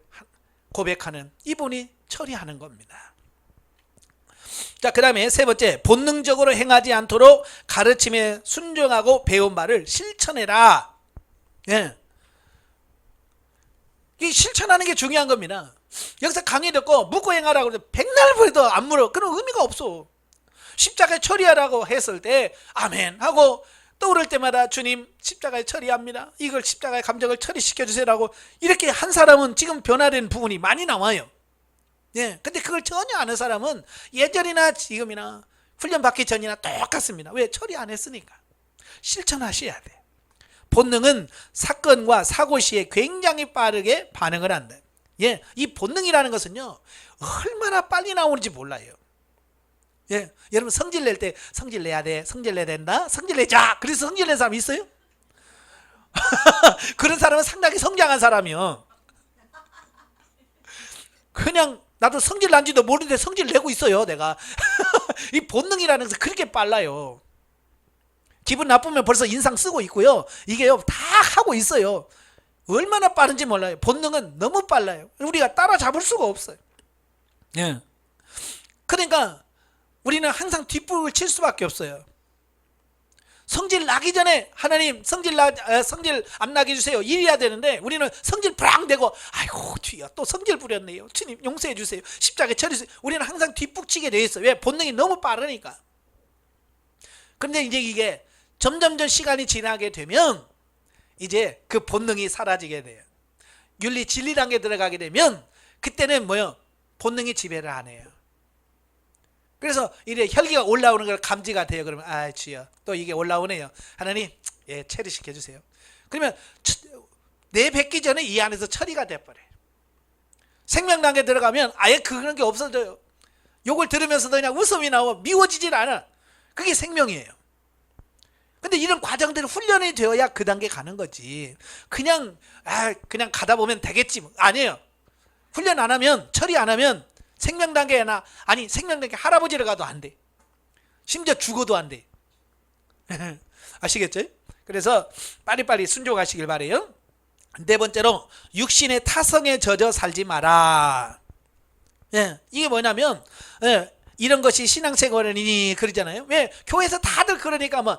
S1: 고백하는 이분이 처리하는 겁니다. 자, 그 다음에 세 번째, 본능적으로 행하지 않도록 가르침에 순종하고 배운 말을 실천해라. 예, 이 실천하는 게 중요한 겁니다. 여기서 강의 듣고 묻고 행하라고 해도 백날 불어도 안 물어, 그런 의미가 없어. 십자가에 처리하라고 했을 때 아멘 하고 떠오를 때마다 주님 십자가에 처리합니다, 이걸 십자가의 감정을 처리시켜 주세요라고 이렇게 한 사람은 지금 변화된 부분이 많이 나와요. 예, 근데 그걸 전혀 안 한 사람은 예전이나 지금이나 훈련 받기 전이나 똑같습니다. 왜? 처리 안 했으니까. 실천하셔야 돼. 본능은 사건과 사고 시에 굉장히 빠르게 반응을 한다. 예, 이 본능이라는 것은요 얼마나 빨리 나오는지 몰라요. 예, 여러분 성질 낼 때 성질 내야 돼, 성질 내야 된다, 성질 내자, 그래서 성질 낸 사람 있어요? 그런 사람은 상당히 성장한 사람이요. 그냥 나도 성질 난지도 모르는데 성질 내고 있어요 내가. 이 본능이라는 것은 그렇게 빨라요. 기분 나쁘면 벌써 인상 쓰고 있고요, 이게요 다 하고 있어요. 얼마나 빠른지 몰라요. 본능은 너무 빨라요. 우리가 따라잡을 수가 없어요. 예. 그러니까 우리는 항상 뒷북을 칠 수밖에 없어요. 성질 나기 전에 하나님 성질 안 나게 해주세요 이래야 되는데, 우리는 성질 브랑 내고 아이고 뒤야 또 성질 부렸네요, 주님 용서해 주세요, 십자가에 처리해주세요. 우리는 항상 뒷북치게 돼 있어요. 왜? 본능이 너무 빠르니까. 근데 이제 이게 점점 시간이 지나게 되면 이제 그 본능이 사라지게 돼요. 윤리 진리 단계에 들어가게 되면 그때는 뭐요? 본능이 지배를 안 해요. 그래서 이래 혈기가 올라오는 걸 감지가 돼요. 그러면 주여 또 이게 올라오네요, 하나님 예 처리시켜 주세요. 그러면 내 뱉기 전에 이 안에서 처리가 돼버려요. 생명 단계에 들어가면 아예 그런 게 없어져요. 욕을 들으면서도 그냥 웃음이 나오고 미워지질 않아. 그게 생명이에요. 근데 이런 과정들이 훈련이 되어야 그 단계 가는 거지. 그냥 그냥 가다 보면 되겠지. 아니에요. 훈련 안 하면, 처리 안 하면 생명 단계나, 아니 생명 단계 할아버지를 가도 안 돼. 심지어 죽어도 안 돼. 아시겠죠? 그래서 빨리빨리 순종하시길 바래요. 네 번째로, 육신의 타성에 젖어 살지 마라. 이게 뭐냐면, 이런 것이 신앙생활이니 그러잖아요. 왜? 교회에서 다들 그러니까 뭐,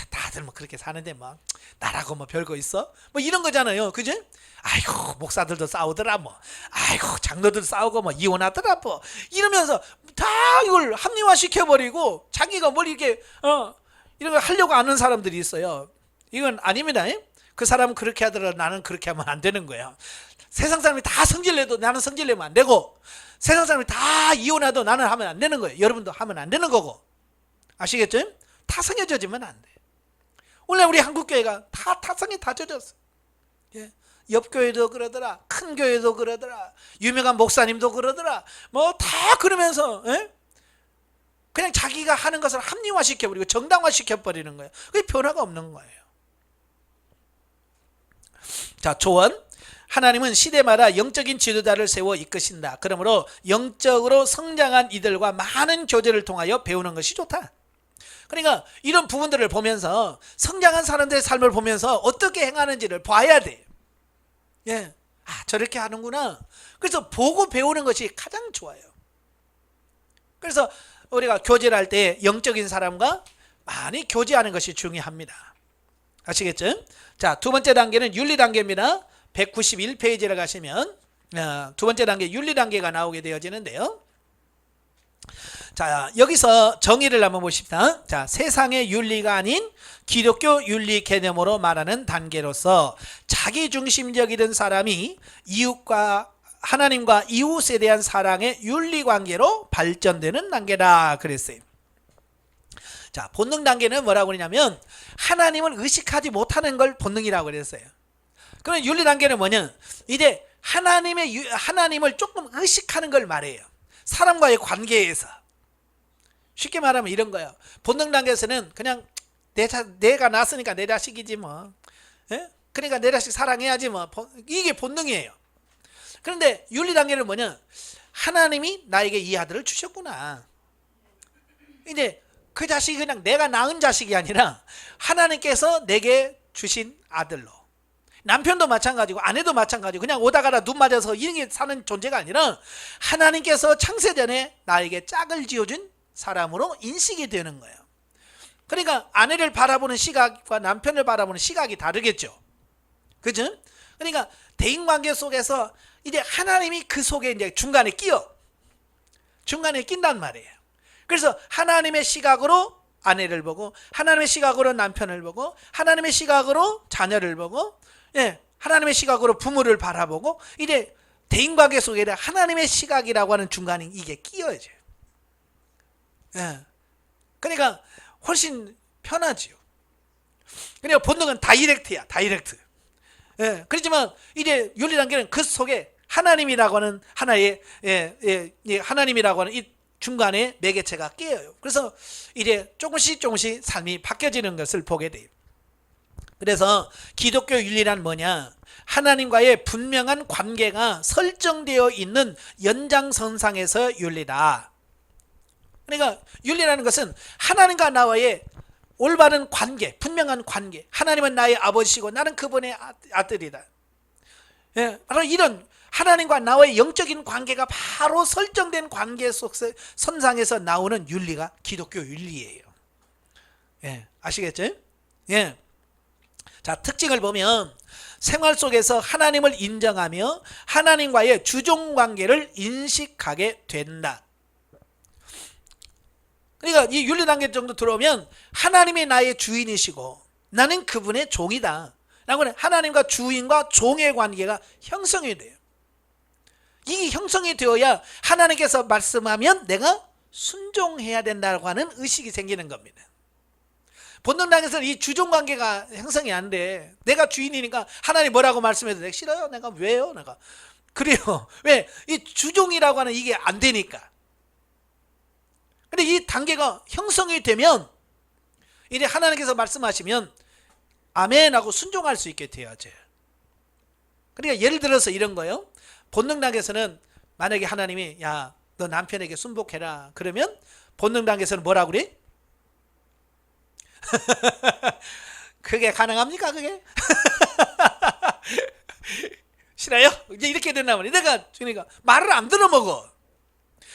S1: 다들 뭐 그렇게 사는데 뭐 나라고 뭐 별거 있어? 뭐 이런 거잖아요. 그죠? 아이고, 목사들도 싸우더라 뭐. 아이고, 장로들 싸우고 뭐 이혼하더라 뭐. 이러면서 다 이걸 합리화 시켜버리고 자기가 뭘 이렇게 이런 걸 하려고 하는 사람들이 있어요. 이건 아닙니다. 그 사람은 그렇게 하더라도 나는 그렇게 하면 안 되는 거예요. 세상 사람이 다 성질내도 나는 성질내면 안 되고, 세상 사람이 다 이혼해도 나는 하면 안 되는 거예요. 여러분도 하면 안 되는 거고. 아시겠죠? 타성에 젖으면 안 돼. 원래 우리 한국교회가 다 타성에 다 젖었어. 옆 교회도 그러더라, 큰 교회도 그러더라, 유명한 목사님도 그러더라. 뭐 다 그러면서 그냥 자기가 하는 것을 합리화시켜버리고 정당화시켜버리는 거예요. 그게 변화가 없는 거예요. 자, 조언. 하나님은 시대마다 영적인 지도자를 세워 이끄신다. 그러므로 영적으로 성장한 이들과 많은 교제를 통하여 배우는 것이 좋다. 그러니까 이런 부분들을 보면서, 성장한 사람들의 삶을 보면서 어떻게 행하는지를 봐야 돼. 저렇게 하는구나. 그래서 보고 배우는 것이 가장 좋아요. 그래서 우리가 교제를 할 때 영적인 사람과 많이 교제하는 것이 중요합니다. 아시겠죠? 자, 두 번째 단계는 윤리 단계입니다. 191페이지를 가시면 두 번째 단계 윤리 단계가 나오게 되어지는데요. 자, 여기서 정의를 한번 보십시다. 자, 세상의 윤리가 아닌 기독교 윤리 개념으로 말하는 단계로서 자기중심적이던 사람이 이웃과 하나님과 이웃에 대한 사랑의 윤리 관계로 발전되는 단계다 그랬어요. 자, 본능 단계는 뭐라고 그러냐면 하나님을 의식하지 못하는 걸 본능이라고 그랬어요. 그럼 윤리 단계는 뭐냐? 이제 하나님을 조금 의식하는 걸 말해요. 사람과의 관계에서. 쉽게 말하면 이런 거예요. 본능 단계에서는 그냥 내가 낳았으니까 내 자식이지 뭐. 그러니까 내 자식 사랑해야지 뭐. 이게 본능이에요. 그런데 윤리 단계는 뭐냐? 하나님이 나에게 이 아들을 주셨구나. 이제 그 자식이 그냥 내가 낳은 자식이 아니라 하나님께서 내게 주신 아들로. 남편도 마찬가지고 아내도 마찬가지고 그냥 오다가다 눈 맞아서 이렇게 사는 존재가 아니라 하나님께서 창세전에 나에게 짝을 지어준 사람으로 인식이 되는 거예요. 그러니까 아내를 바라보는 시각과 남편을 바라보는 시각이 다르겠죠. 그죠? 그러니까 대인관계 속에서 이제 하나님이 그 속에 이제 중간에 낀단 말이에요. 그래서 하나님의 시각으로 아내를 보고, 하나님의 시각으로 남편을 보고, 하나님의 시각으로 자녀를 보고, 하나님의 시각으로 부모를 바라보고, 이제 대인관계 속에 하나님의 시각이라고 하는 중간에 이게 끼어져요. 그러니까 훨씬 편하지요. 그러니까 본능은 다이렉트야, 다이렉트. 그렇지만 이제 윤리 단계는 그 속에 하나님이라고 하는 하나의 하나님이라고 하는 이 중간에 매개체가 끼어요. 그래서 이제 조금씩 삶이 바뀌어지는 것을 보게 돼요. 그래서 기독교 윤리란 뭐냐? 하나님과의 분명한 관계가 설정되어 있는 연장선상에서 윤리다. 그러니까 윤리라는 것은 하나님과 나와의 올바른 관계, 분명한 관계. 하나님은 나의 아버지시고 나는 그분의 아들이다. 바로 이런 하나님과 나와의 영적인 관계가 바로 설정된 관계 속 선상에서 나오는 윤리가 기독교 윤리예요. 아시겠죠? 자, 특징을 보면 생활 속에서 하나님을 인정하며 하나님과의 주종 관계를 인식하게 된다. 그러니까 이 윤리 단계 정도 들어오면 하나님이 나의 주인이시고 나는 그분의 종이다 라고 하는 하나님과 주인과 종의 관계가 형성이 돼요. 이게 형성이 되어야 하나님께서 말씀하면 내가 순종해야 된다고 하는 의식이 생기는 겁니다. 본능당에서는 이 주종관계가 형성이 안 돼. 내가 주인이니까 하나님 뭐라고 말씀해도 내가 싫어요. 내가 왜요? 내가 그래요. 왜? 이 주종이라고 하는 이게 안 되니까. 근데 이 단계가 형성이 되면 이제 하나님께서 말씀하시면 아멘하고 순종할 수 있게 돼야지. 그러니까 예를 들어서 이런 거요. 본능 단계에서는 만약에 하나님이 야, 너 남편에게 순복해라. 그러면 본능 단계에서는 뭐라고 그래? 그게 가능합니까? 그게? 싫어요? 이제 이렇게 된다면 내가 그러니까 말을 안 들어먹어.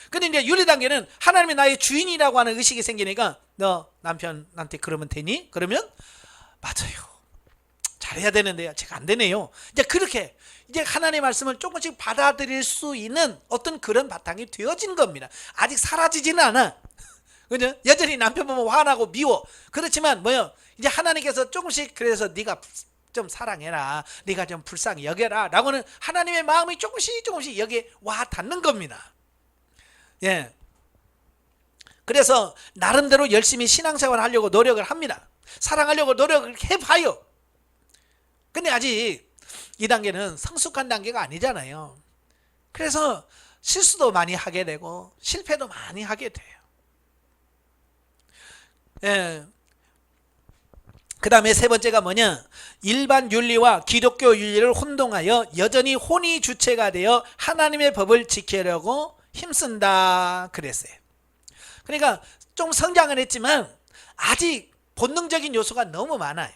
S1: 근데 이제 윤리 단계는 하나님이 나의 주인이라고 하는 의식이 생기니까 너 남편한테 그러면 되니? 그러면 맞아요. 잘해야 되는데요. 제가 안 되네요. 이제 그렇게 이제 하나님의 말씀을 조금씩 받아들일 수 있는 어떤 그런 바탕이 되어진 겁니다. 아직 사라지지는 않아. 그죠? 여전히 남편 보면 화나고 미워. 그렇지만 뭐요? 이제 하나님께서 조금씩 그래서 네가 좀 사랑해라. 네가 좀 불쌍히 여겨라. 라고는 하나님의 마음이 조금씩 여기에 와 닿는 겁니다. 예. 그래서 나름대로 열심히 신앙생활 하려고 노력을 합니다. 사랑하려고 노력을 해봐요. 근데 아직 이 단계는 성숙한 단계가 아니잖아요. 그래서 실수도 많이 하게 되고 실패도 많이 하게 돼요. 예. 그 다음에 세 번째가 뭐냐? 일반 윤리와 기독교 윤리를 혼동하여 여전히 혼이 주체가 되어 하나님의 법을 지키려고 힘쓴다 그랬어요. 그러니까 좀 성장은 했지만 아직 본능적인 요소가 너무 많아요.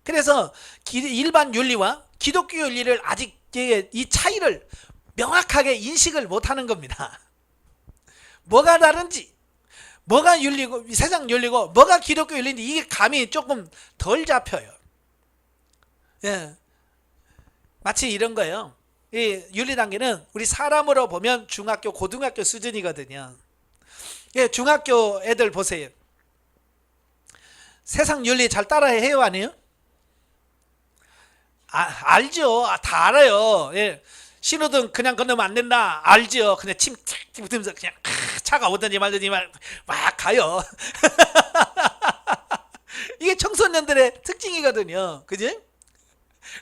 S1: 그래서 일반 윤리와 기독교 윤리를 아직 이 차이를 명확하게 인식을 못하는 겁니다. 뭐가 다른지, 뭐가 윤리고 세상 윤리고 뭐가 기독교 윤리인지 이게 감이 조금 덜 잡혀요. 예. 마치 이런 거예요. 이 윤리 단계는 우리 사람으로 보면 중학교, 고등학교 수준이거든요. 예, 중학교 애들 보세요. 세상 윤리 잘 따라해요, 아니에요? 알죠. 다 알아요. 예. 신호등 그냥 건너면 안 된다. 알죠. 그냥 침 탁 붙으면서 그냥 차가 오든지 말든지 막 가요. 이게 청소년들의 특징이거든요. 그지?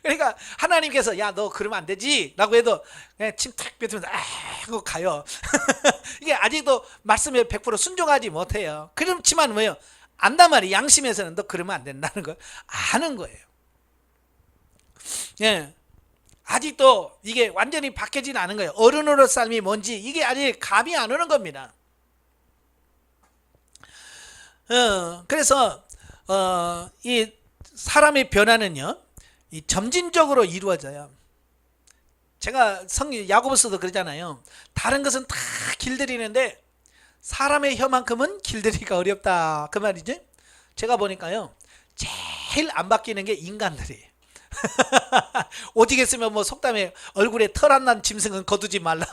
S1: 그러니까 하나님께서 야, 너 그러면 안 되지 라고 해도 그냥 침 탁 뱉으면서 하고 가요. 이게 아직도 말씀에 100% 순종하지 못해요. 그렇지만 뭐예요? 안단 말이 양심에서는 너 그러면 안 된다는 걸 아는 거예요. 예. 아직도 이게 완전히 바뀌진 않은 거예요. 어른으로 삶이 뭔지 이게 아직 감이 안 오는 겁니다. 그래서 이 사람의 변화는요, 이 점진적으로 이루어져요. 제가 야고보서도 그러잖아요. 다른 것은 다 길들이는데 사람의 혀만큼은 길들이기가 어렵다. 그 말이지. 제가 보니까요, 제일 안 바뀌는 게 인간들이에요. 오직 했으면 뭐 속담에 얼굴에 털 안 난 짐승은 거두지 말라.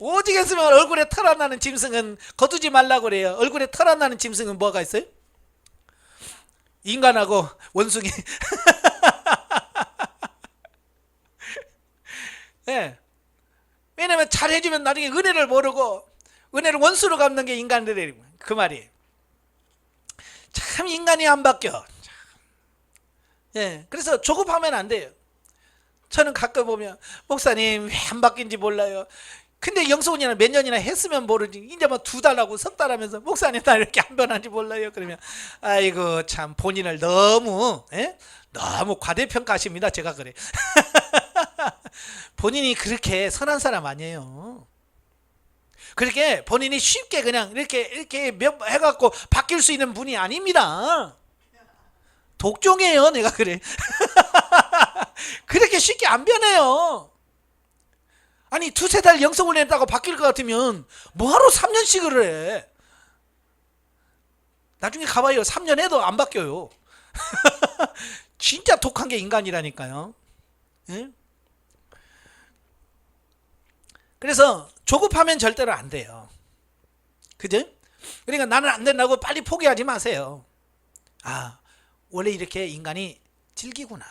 S1: 오직 했으면 얼굴에 털 안 나는 짐승은 거두지 말라고 그래요. 얼굴에 털 안 나는 짐승은 뭐가 있어요? 인간하고 원숭이. 네. 왜냐면 잘해주면 나중에 은혜를 모르고 은혜를 원수로 갚는 게 인간들이에요. 그 말이. 참 인간이 안 바뀌어. 예, 그래서 조급하면 안 돼요. 저는 가끔 보면 목사님 왜 안 바뀐지 몰라요. 근데 영성훈이나 몇 년이나 했으면 모르지. 이제 뭐 2달 하고 3달 하면서 목사님 나 이렇게 안 변한지 몰라요. 그러면 아이고 참 본인을 너무 너무 과대평가하십니다. 제가 그래. 본인이 그렇게 선한 사람 아니에요. 그렇게 본인이 쉽게 그냥 이렇게 해갖고 바뀔 수 있는 분이 아닙니다. 독종이에요. 내가 그래. 그렇게 쉽게 안 변해요. 아니 2-3달 영성을 낸다고 바뀔 것 같으면 뭐하러 3년씩을 해. 나중에 가봐요. 3년 해도 안 바뀌어요. 진짜 독한 게 인간이라니까요. 예? 그래서 조급하면 절대로 안 돼요. 그죠? 그러니까 나는 안 된다고 빨리 포기하지 마세요. 원래 이렇게 인간이 질기구나.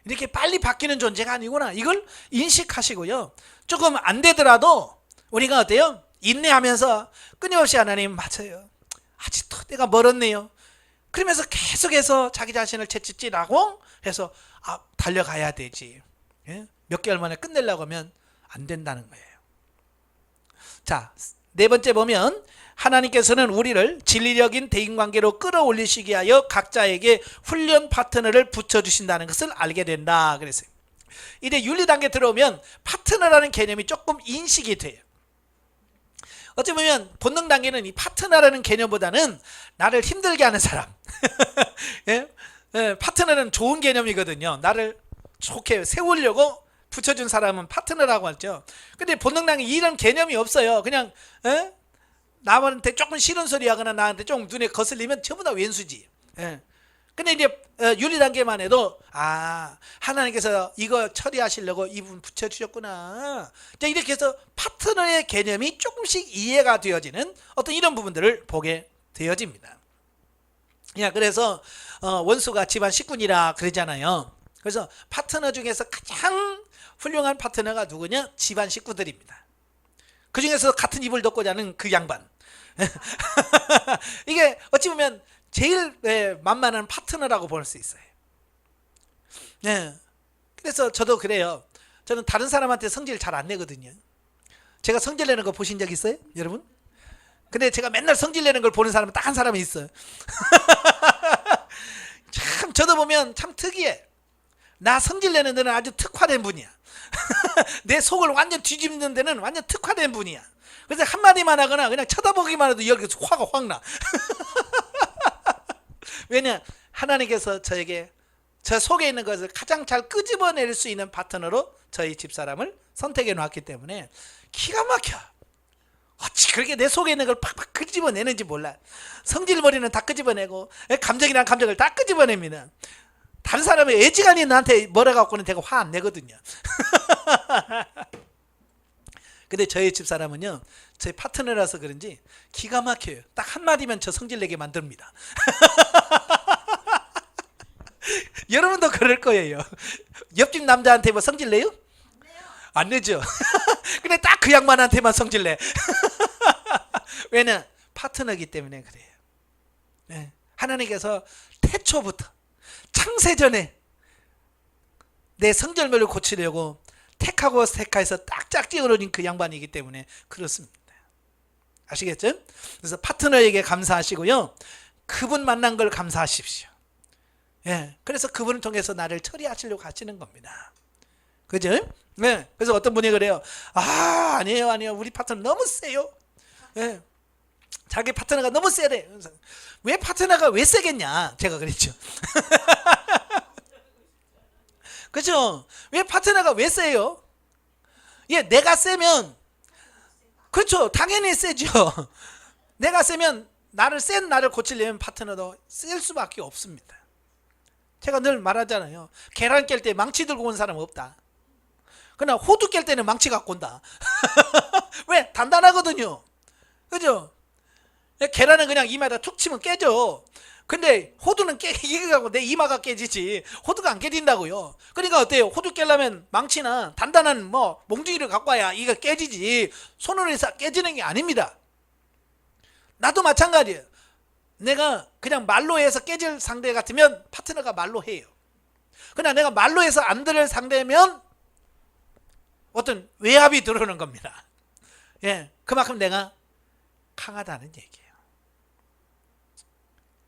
S1: 이렇게 빨리 바뀌는 존재가 아니구나. 이걸 인식하시고요. 조금 안 되더라도 우리가 어때요? 인내하면서 끊임없이 하나님 맞아요. 아직도 내가 멀었네요. 그러면서 계속해서 자기 자신을 채찍질하고 해서 달려가야 되지. 예? 몇 개월 만에 끝내려고 하면 안 된다는 거예요. 자, 네 번째 보면 하나님께서는 우리를 진리적인 대인관계로 끌어올리시기 위하여 각자에게 훈련 파트너를 붙여주신다는 것을 알게 된다 그랬어요. 이제 윤리 단계 들어오면 파트너라는 개념이 조금 인식이 돼요. 어찌 보면 본능 단계는 이 파트너라는 개념보다는 나를 힘들게 하는 사람 예? 예, 파트너는 좋은 개념이거든요. 나를 좋게 세우려고 붙여준 사람은 파트너라고 하죠. 근데 본능 단계 이런 개념이 없어요. 그냥 예? 남한테 조금 싫은 소리 하거나 나한테 좀 눈에 거슬리면 전부 다 왼수지. 예. 근데 이제 윤리 단계만 해도 하나님께서 이거 처리하시려고 이분 붙여주셨구나. 자, 이렇게 해서 파트너의 개념이 조금씩 이해가 되어지는 어떤 이런 부분들을 보게 되어집니다. 야, 그래서 원수가 집안 식군이라 그러잖아요. 그래서 파트너 중에서 가장 훌륭한 파트너가 누구냐? 집안 식구들입니다. 그 중에서 같은 이불 덮고 자는 그 양반. 이게 어찌 보면 제일 만만한 파트너라고 볼 수 있어요. 네. 그래서 저도 그래요. 저는 다른 사람한테 성질 잘 안 내거든요. 제가 성질 내는 거 보신 적 있어요? 여러분? 근데 제가 맨날 성질 내는 걸 보는 사람은 딱 한 사람이 있어요. 참 저도 보면 참 특이해. 나 성질 내는 데는 아주 특화된 분이야. 내 속을 완전 뒤집는 데는 완전 특화된 분이야. 그래서 한마디만 하거나 그냥 쳐다보기만 해도 여기서 화가 확 나. 왜냐? 하나님께서 저에게 저 속에 있는 것을 가장 잘 끄집어낼 수 있는 파트너로 저희 집사람을 선택해 놓았기 때문에 기가 막혀. 어찌 그렇게 내 속에 있는 걸 팍팍 끄집어내는지 몰라. 성질머리는 다 끄집어내고 감정이란 감정을 다 끄집어냅니다. 다른 사람의 애지간히 나한테 뭐라 갖고는 내가 화 안 내거든요. 근데 저희 집사람은요, 저희 파트너라서 그런지 기가 막혀요. 딱 한마디면 저 성질내게 만듭니다. 여러분도 그럴 거예요. 옆집 남자한테 뭐 성질내요? 안 내죠. 근데 딱 그 양반한테만 성질내. 왜냐? 파트너이기 때문에 그래요. 네. 하나님께서 태초부터 창세전에 내 성질mel을 고치려고 택하고 택하여서 딱 짝지어놓은 그 양반이기 때문에 그렇습니다. 아시겠죠? 그래서 파트너에게 감사하시고요, 그분 만난 걸 감사하십시오. 예, 그래서 그분을 통해서 나를 처리하시려고 하시는 겁니다. 그죠? 네. 그래서 어떤 분이 그래요. 아니에요. 우리 파트너 너무 세요. 예. 자기 파트너가 너무 세래. 왜 파트너가 왜 세겠냐? 제가 그랬죠. 그렇죠? 왜 파트너가 왜 세요? 예, 내가 세면, 그렇죠, 당연히 세죠. 내가 세면 센 나를 고치려면 파트너도 셀 수밖에 없습니다. 제가 늘 말하잖아요. 계란 깰 때 망치 들고 온 사람 없다. 그러나 호두 깰 때는 망치 갖고 온다. 왜? 단단하거든요. 그죠? 계란은 그냥 이마에다 툭 치면 깨져. 근데 호두는 깨기가고 내 이마가 깨지지 호두가 안 깨진다고요. 그러니까 어때요? 호두 깨려면 망치나 단단한 몽둥이를 갖고 와야 이가 깨지지 손으로 해서 깨지는 게 아닙니다. 나도 마찬가지예요. 내가 그냥 말로 해서 깨질 상대 같으면 파트너가 말로 해요. 그러나 내가 말로 해서 안 들을 상대면 어떤 외압이 들어오는 겁니다. 예, 그만큼 내가 강하다는 얘기예요.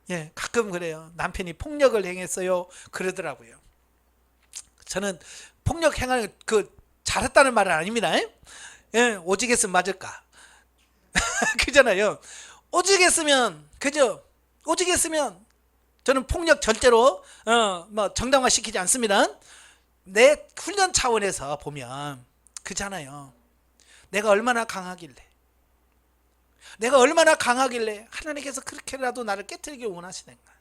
S1: 예, 가끔 그래요. 남편이 폭력을 행했어요. 그러더라고요. 저는 폭력 행하는 잘했다는 말은 아닙니다. 예, 오직했으면 맞을까? 그잖아요. 오직했으면, 그죠? 오직했으면 저는 폭력 절대로 정당화 시키지 않습니다. 내 훈련 차원에서 보면 그잖아요. 내가 얼마나 강하길래 하나님께서 그렇게라도 나를 깨트리기 원하시는가.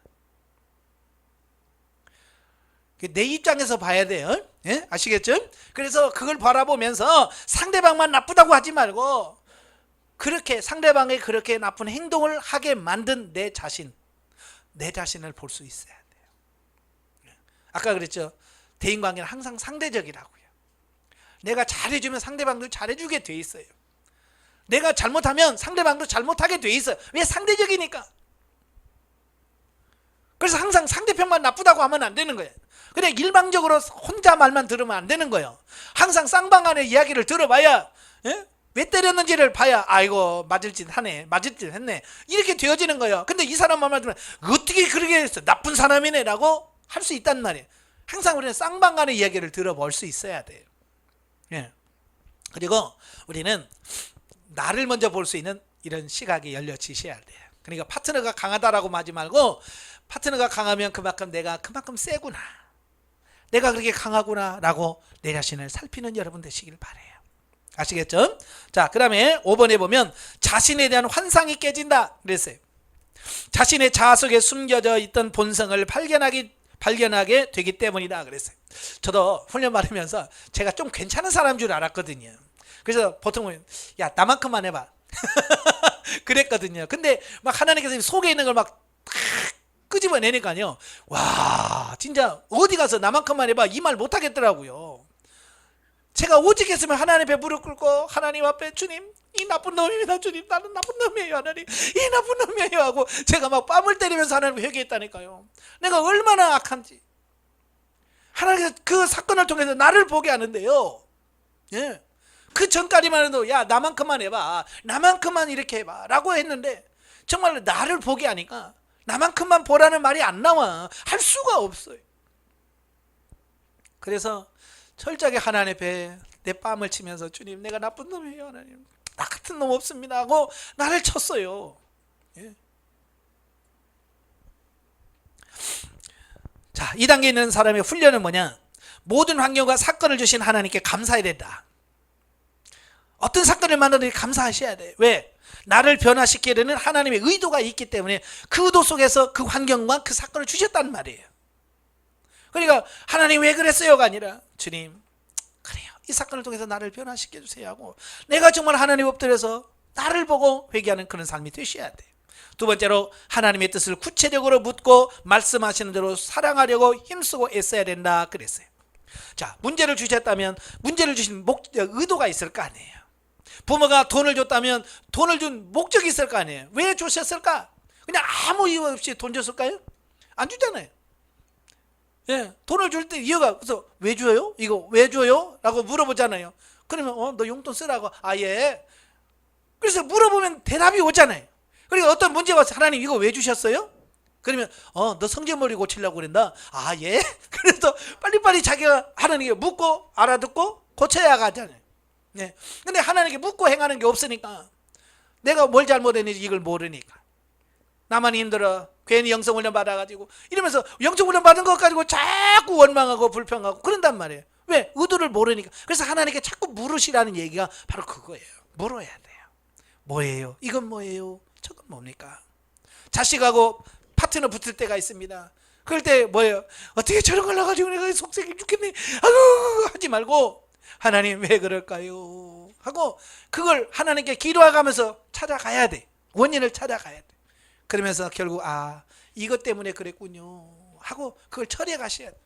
S1: 내 입장에서 봐야 돼요. 예? 아시겠죠? 그래서 그걸 바라보면서 상대방만 나쁘다고 하지 말고 그렇게 상대방의 그렇게 나쁜 행동을 하게 만든 내 자신을 볼 수 있어야 돼요. 아까 그랬죠. 대인관계는 항상 상대적이라고요. 내가 잘해주면 상대방도 잘해주게 돼 있어요. 내가 잘못하면 상대방도 잘못하게 돼 있어요. 왜? 상대적이니까. 그래서 항상 상대편만 나쁘다고 하면 안 되는 거예요. 그냥 일방적으로 혼자 말만 들으면 안 되는 거예요. 항상 쌍방간의 이야기를 들어봐야, 예? 왜 때렸는지를 봐야 아이고 맞을 짓 하네, 맞을 짓 했네, 이렇게 되어지는 거예요. 근데 이 사람 말만 들으면 어떻게 그렇게 했어, 나쁜 사람이네 라고 할 수 있단 말이에요. 항상 우리는 쌍방간의 이야기를 들어볼 수 있어야 돼요. 예. 그리고 우리는 나를 먼저 볼 수 있는 이런 시각이 열려지셔야 돼요. 그러니까 파트너가 강하다라고 하지 말고, 파트너가 강하면 그만큼 내가 그만큼 세구나, 내가 그렇게 강하구나 라고 내 자신을 살피는 여러분 되시길 바래요. 아시겠죠? 자, 그 다음에 5번에 보면 자신에 대한 환상이 깨진다 그랬어요. 자신의 자아 속에 숨겨져 있던 본성을 발견하게 되기 때문이다 그랬어요. 저도 훈련 받으면서 제가 좀 괜찮은 사람인 줄 알았거든요. 그래서 보통 야 나만큼만 해봐 그랬거든요. 근데 막 하나님께서 속에 있는 걸 막 끄집어내니까요, 와 진짜 어디 가서 나만큼만 해봐 이 말 못하겠더라고요. 제가 오직 했으면 하나님 앞에 무릎 꿇고 하나님 앞에 주님 이 나쁜 놈입니다 주님, 나는 나쁜 놈이에요 하나님, 이 나쁜 놈이에요 하고 제가 막 뺨을 때리면서 하나님 회개했다니까요. 내가 얼마나 악한지 하나님께서 그 사건을 통해서 나를 보게 하는데요. 예. 그 전까지만 해도 야 나만큼만 해봐, 나만큼만 이렇게 해봐 라고 했는데 정말 나를 보게 하니까 나만큼만 보라는 말이 안 나와. 할 수가 없어요. 그래서 철저하게 하나님 앞에 내 뺨을 치면서 주님 내가 나쁜 놈이에요 하나님, 나 같은 놈 없습니다 하고 나를 쳤어요. 예. 자, 2단계에 있는 사람의 훈련은 뭐냐? 모든 환경과 사건을 주신 하나님께 감사해야 된다. 어떤 사건을 만나도 감사하셔야 돼. 왜? 나를 변화시키려는 하나님의 의도가 있기 때문에 그 의도 속에서 그 환경과 그 사건을 주셨단 말이에요. 그러니까 하나님 왜 그랬어요가 아니라 주님 그래요, 이 사건을 통해서 나를 변화시켜 주세요 하고 내가 정말 하나님 엎드려서 나를 보고 회개하는 그런 삶이 되셔야 돼요. 두 번째로 하나님의 뜻을 구체적으로 묻고 말씀하시는 대로 사랑하려고 힘쓰고 애써야 된다 그랬어요. 자, 문제를 주셨다면 문제를 주신 의도가 있을 거 아니에요. 부모가 돈을 줬다면 돈을 준 목적이 있을 거 아니에요. 왜 주셨을까? 그냥 아무 이유 없이 돈 줬을까요? 안 주잖아요. 예, 돈을 줄 때 이유가, 그래서 왜 줘요? 이거 왜 줘요? 라고 물어보잖아요. 그러면 너 용돈 쓰라고. 아 예. 그래서 물어보면 대답이 오잖아요. 그러니까 어떤 문제가 와서 하나님 이거 왜 주셨어요? 그러면 너 성질머리 고치려고 그런다. 아 예. 그래서 빨리빨리 자기가 하나님께 묻고 알아듣고 고쳐야 가잖아요. 네. 근데 하나님께 묻고 행하는 게 없으니까 내가 뭘 잘못했는지 이걸 모르니까 나만 힘들어, 괜히 영성훈련 받아가지고 이러면서 영성훈련 받은 것 가지고 자꾸 원망하고 불평하고 그런단 말이에요. 왜? 의도를 모르니까. 그래서 하나님께 자꾸 물으시라는 얘기가 바로 그거예요. 물어야 돼요. 뭐예요? 이건 뭐예요? 저건 뭡니까? 자식하고 파트너 붙을 때가 있습니다. 그럴 때 뭐예요? 어떻게 저런 걸 넣어가지고 내가 속색이 죽겠네 아유 하지 말고 하나님 왜 그럴까요? 하고 그걸 하나님께 기도하면서 찾아가야 돼. 원인을 찾아가야 돼. 그러면서 결국 이것 때문에 그랬군요 하고 그걸 처리해 가셔야 돼.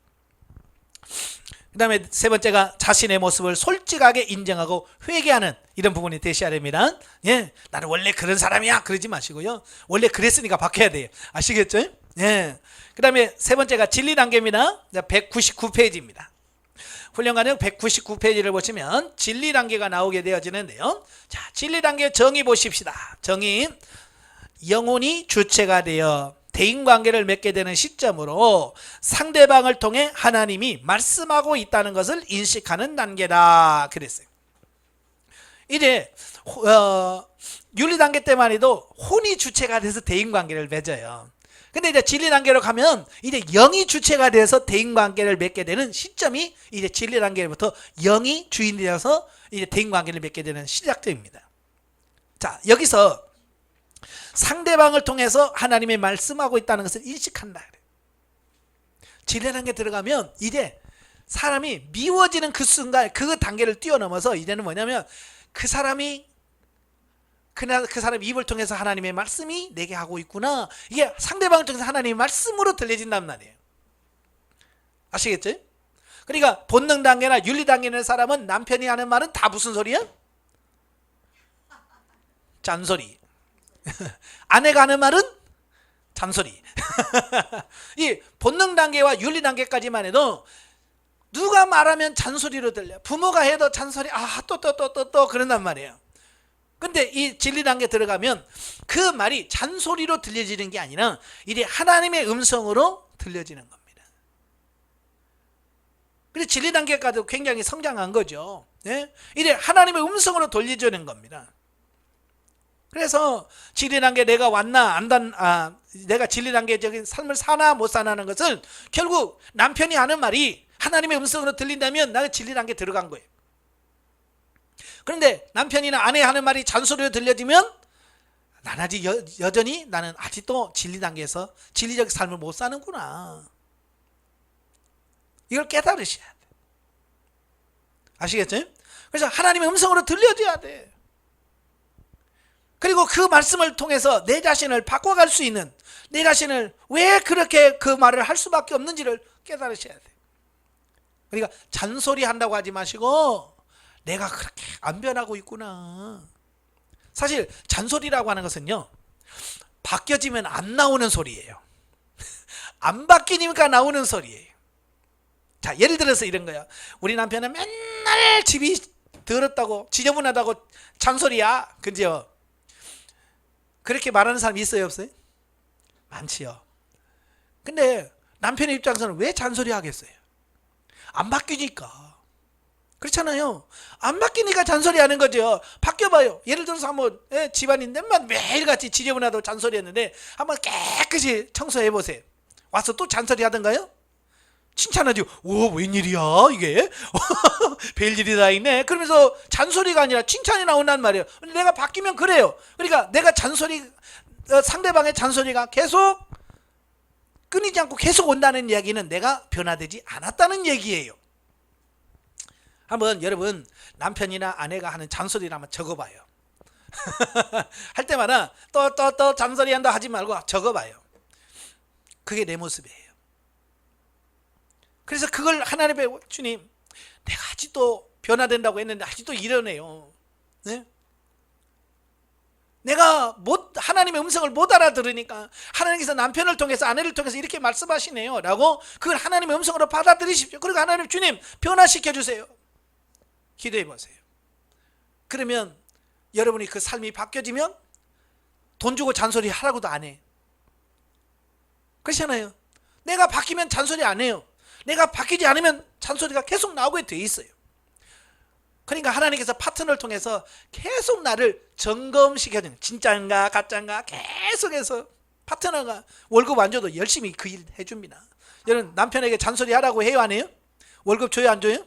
S1: 그 다음에 세 번째가 자신의 모습을 솔직하게 인정하고 회개하는 이런 부분이 되셔야 됩니다. 예, 나는 원래 그런 사람이야 그러지 마시고요. 원래 그랬으니까 바뀌어야 돼요. 아시겠죠? 예. 그 다음에 세 번째가 진리 단계입니다. 199페이지입니다. 훈련관역 199페이지를 보시면 진리 단계가 나오게 되어지는데요. 자, 진리 단계 정의 보십시다. 정의, 영혼이 주체가 되어 대인관계를 맺게 되는 시점으로 상대방을 통해 하나님이 말씀하고 있다는 것을 인식하는 단계다 그랬어요. 이제 윤리 단계 때만 해도 혼이 주체가 돼서 대인관계를 맺어요. 근데 이제 진리 단계로 가면 이제 영이 주체가 돼서 대인관계를 맺게 되는 시점이 이제 진리 단계부터 영이 주인이 되어서 이제 대인관계를 맺게 되는 시작점입니다. 자, 여기서 상대방을 통해서 하나님의 말씀하고 있다는 것을 인식한다. 진리 단계 들어가면 이제 사람이 미워지는 그 순간 그 단계를 뛰어넘어서 이제는 뭐냐면 그 사람이 그 사람 입을 통해서 하나님의 말씀이 내게 하고 있구나. 이게 상대방을 통해서 하나님의 말씀으로 들려진단 말이에요. 아시겠죠? 그러니까 본능 단계나 윤리 단계에 있는 사람은 남편이 하는 말은 다 무슨 소리야? 잔소리. 아내가 하는 말은 잔소리. 이 본능 단계와 윤리 단계까지만 해도 누가 말하면 잔소리로 들려. 부모가 해도 잔소리 또 그런단 말이에요. 근데 이 진리 단계 들어가면 그 말이 잔소리로 들려지는 게 아니라 이제 하나님의 음성으로 들려지는 겁니다. 그래서 진리 단계까지도 굉장히 성장한 거죠. 네? 이제 하나님의 음성으로 돌려주는 겁니다. 그래서 진리 단계 내가 왔나 내가 진리 단계적인 삶을 사나 못 사나는 것은 결국 남편이 하는 말이 하나님의 음성으로 들린다면 나는 진리 단계 들어간 거예요. 그런데 남편이나 아내 하는 말이 잔소리로 들려지면 나는 아직 여전히 나는 아직도 진리 단계에서 진리적 삶을 못 사는구나. 이걸 깨달으셔야 돼. 아시겠죠? 그래서 하나님의 음성으로 들려줘야 돼. 그리고 그 말씀을 통해서 내 자신을 바꿔갈 수 있는, 내 자신을 왜 그렇게 그 말을 할 수밖에 없는지를 깨달으셔야 돼. 그러니까 잔소리 한다고 하지 마시고 내가 그렇게 안 변하고 있구나. 사실 잔소리라고 하는 것은요, 바뀌어지면 안 나오는 소리예요. 안 바뀌니까 나오는 소리예요. 자, 예를 들어서 이런 거야. 우리 남편은 맨날 집이 더럽다고 지저분하다고 잔소리야. 그죠? 그렇게 말하는 사람이 있어요, 없어요? 많지요. 근데 남편의 입장에서는 왜 잔소리 하겠어요? 안 바뀌니까. 그렇잖아요. 안 바뀌니까 잔소리 하는 거죠. 바뀌어봐요. 예를 들어서 한번 집안인데 매일같이 지저분하다고 잔소리 했는데 한번 깨끗이 청소해 보세요. 와서 또 잔소리 하던가요? 칭찬하죠. 오, 웬일이야 이게. 별일이 다 있네. 그러면서 잔소리가 아니라 칭찬이 나온단 말이에요. 근데 내가 바뀌면 그래요. 그러니까 내가 상대방의 잔소리가 계속 끊이지 않고 계속 온다는 이야기는 내가 변화되지 않았다는 얘기예요. 한번 여러분 남편이나 아내가 하는 잔소리를 한번 적어봐요. 할 때마다 또 잔소리 한다 하지 말고 적어봐요. 그게 내 모습이에요. 그래서 그걸 하나님의 주님, 내가 아직도 변화된다고 했는데 아직도 이러네요. 네? 내가 하나님의 음성을 못 알아들으니까 하나님께서 남편을 통해서 아내를 통해서 이렇게 말씀하시네요 라고 그걸 하나님의 음성으로 받아들이십시오. 그리고 하나님 주님 변화시켜 주세요. 기도해 보세요. 그러면 여러분이 그 삶이 바뀌어지면 돈 주고 잔소리 하라고도 안 해. 그렇잖아요. 내가 바뀌면 잔소리 안 해요. 내가 바뀌지 않으면 잔소리가 계속 나오게 돼 있어요. 그러니까 하나님께서 파트너를 통해서 계속 나를 점검시켜주는, 진짜인가 가짜인가 계속해서 파트너가 월급 안 줘도 열심히 그 일 해줍니다. 여러분 남편에게 잔소리 하라고 해요, 안 해요? 월급 줘요, 안 줘요?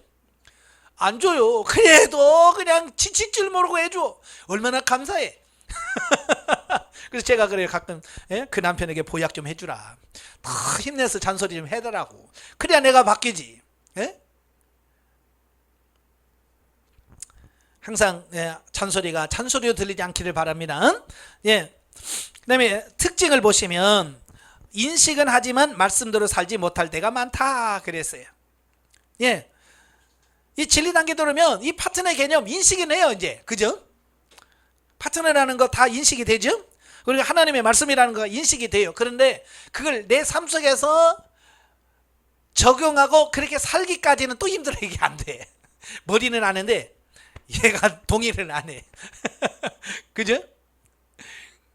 S1: 안 줘요. 그래도 그냥 지칠 줄 모르고 해줘. 얼마나 감사해. 그래서 제가 그래요, 가끔 그 남편에게 보약 좀 해주라. 더 힘내서 잔소리 좀 해달라고. 그래야 내가 바뀌지. 항상 잔소리가 잔소리로 들리지 않기를 바랍니다. 그다음에 특징을 보시면 인식은 하지만 말씀대로 살지 못할 때가 많다 그랬어요. 이 진리 단계 들으면 이 파트너의 개념 인식이 해요, 이제. 그죠? 파트너라는 거 다 인식이 되죠? 그리고 하나님의 말씀이라는 거 인식이 돼요. 그런데 그걸 내 삶 속에서 적용하고 그렇게 살기까지는 또 힘들어. 이게 안 돼. 머리는 아는데 얘가 동의를 안 해. 그죠?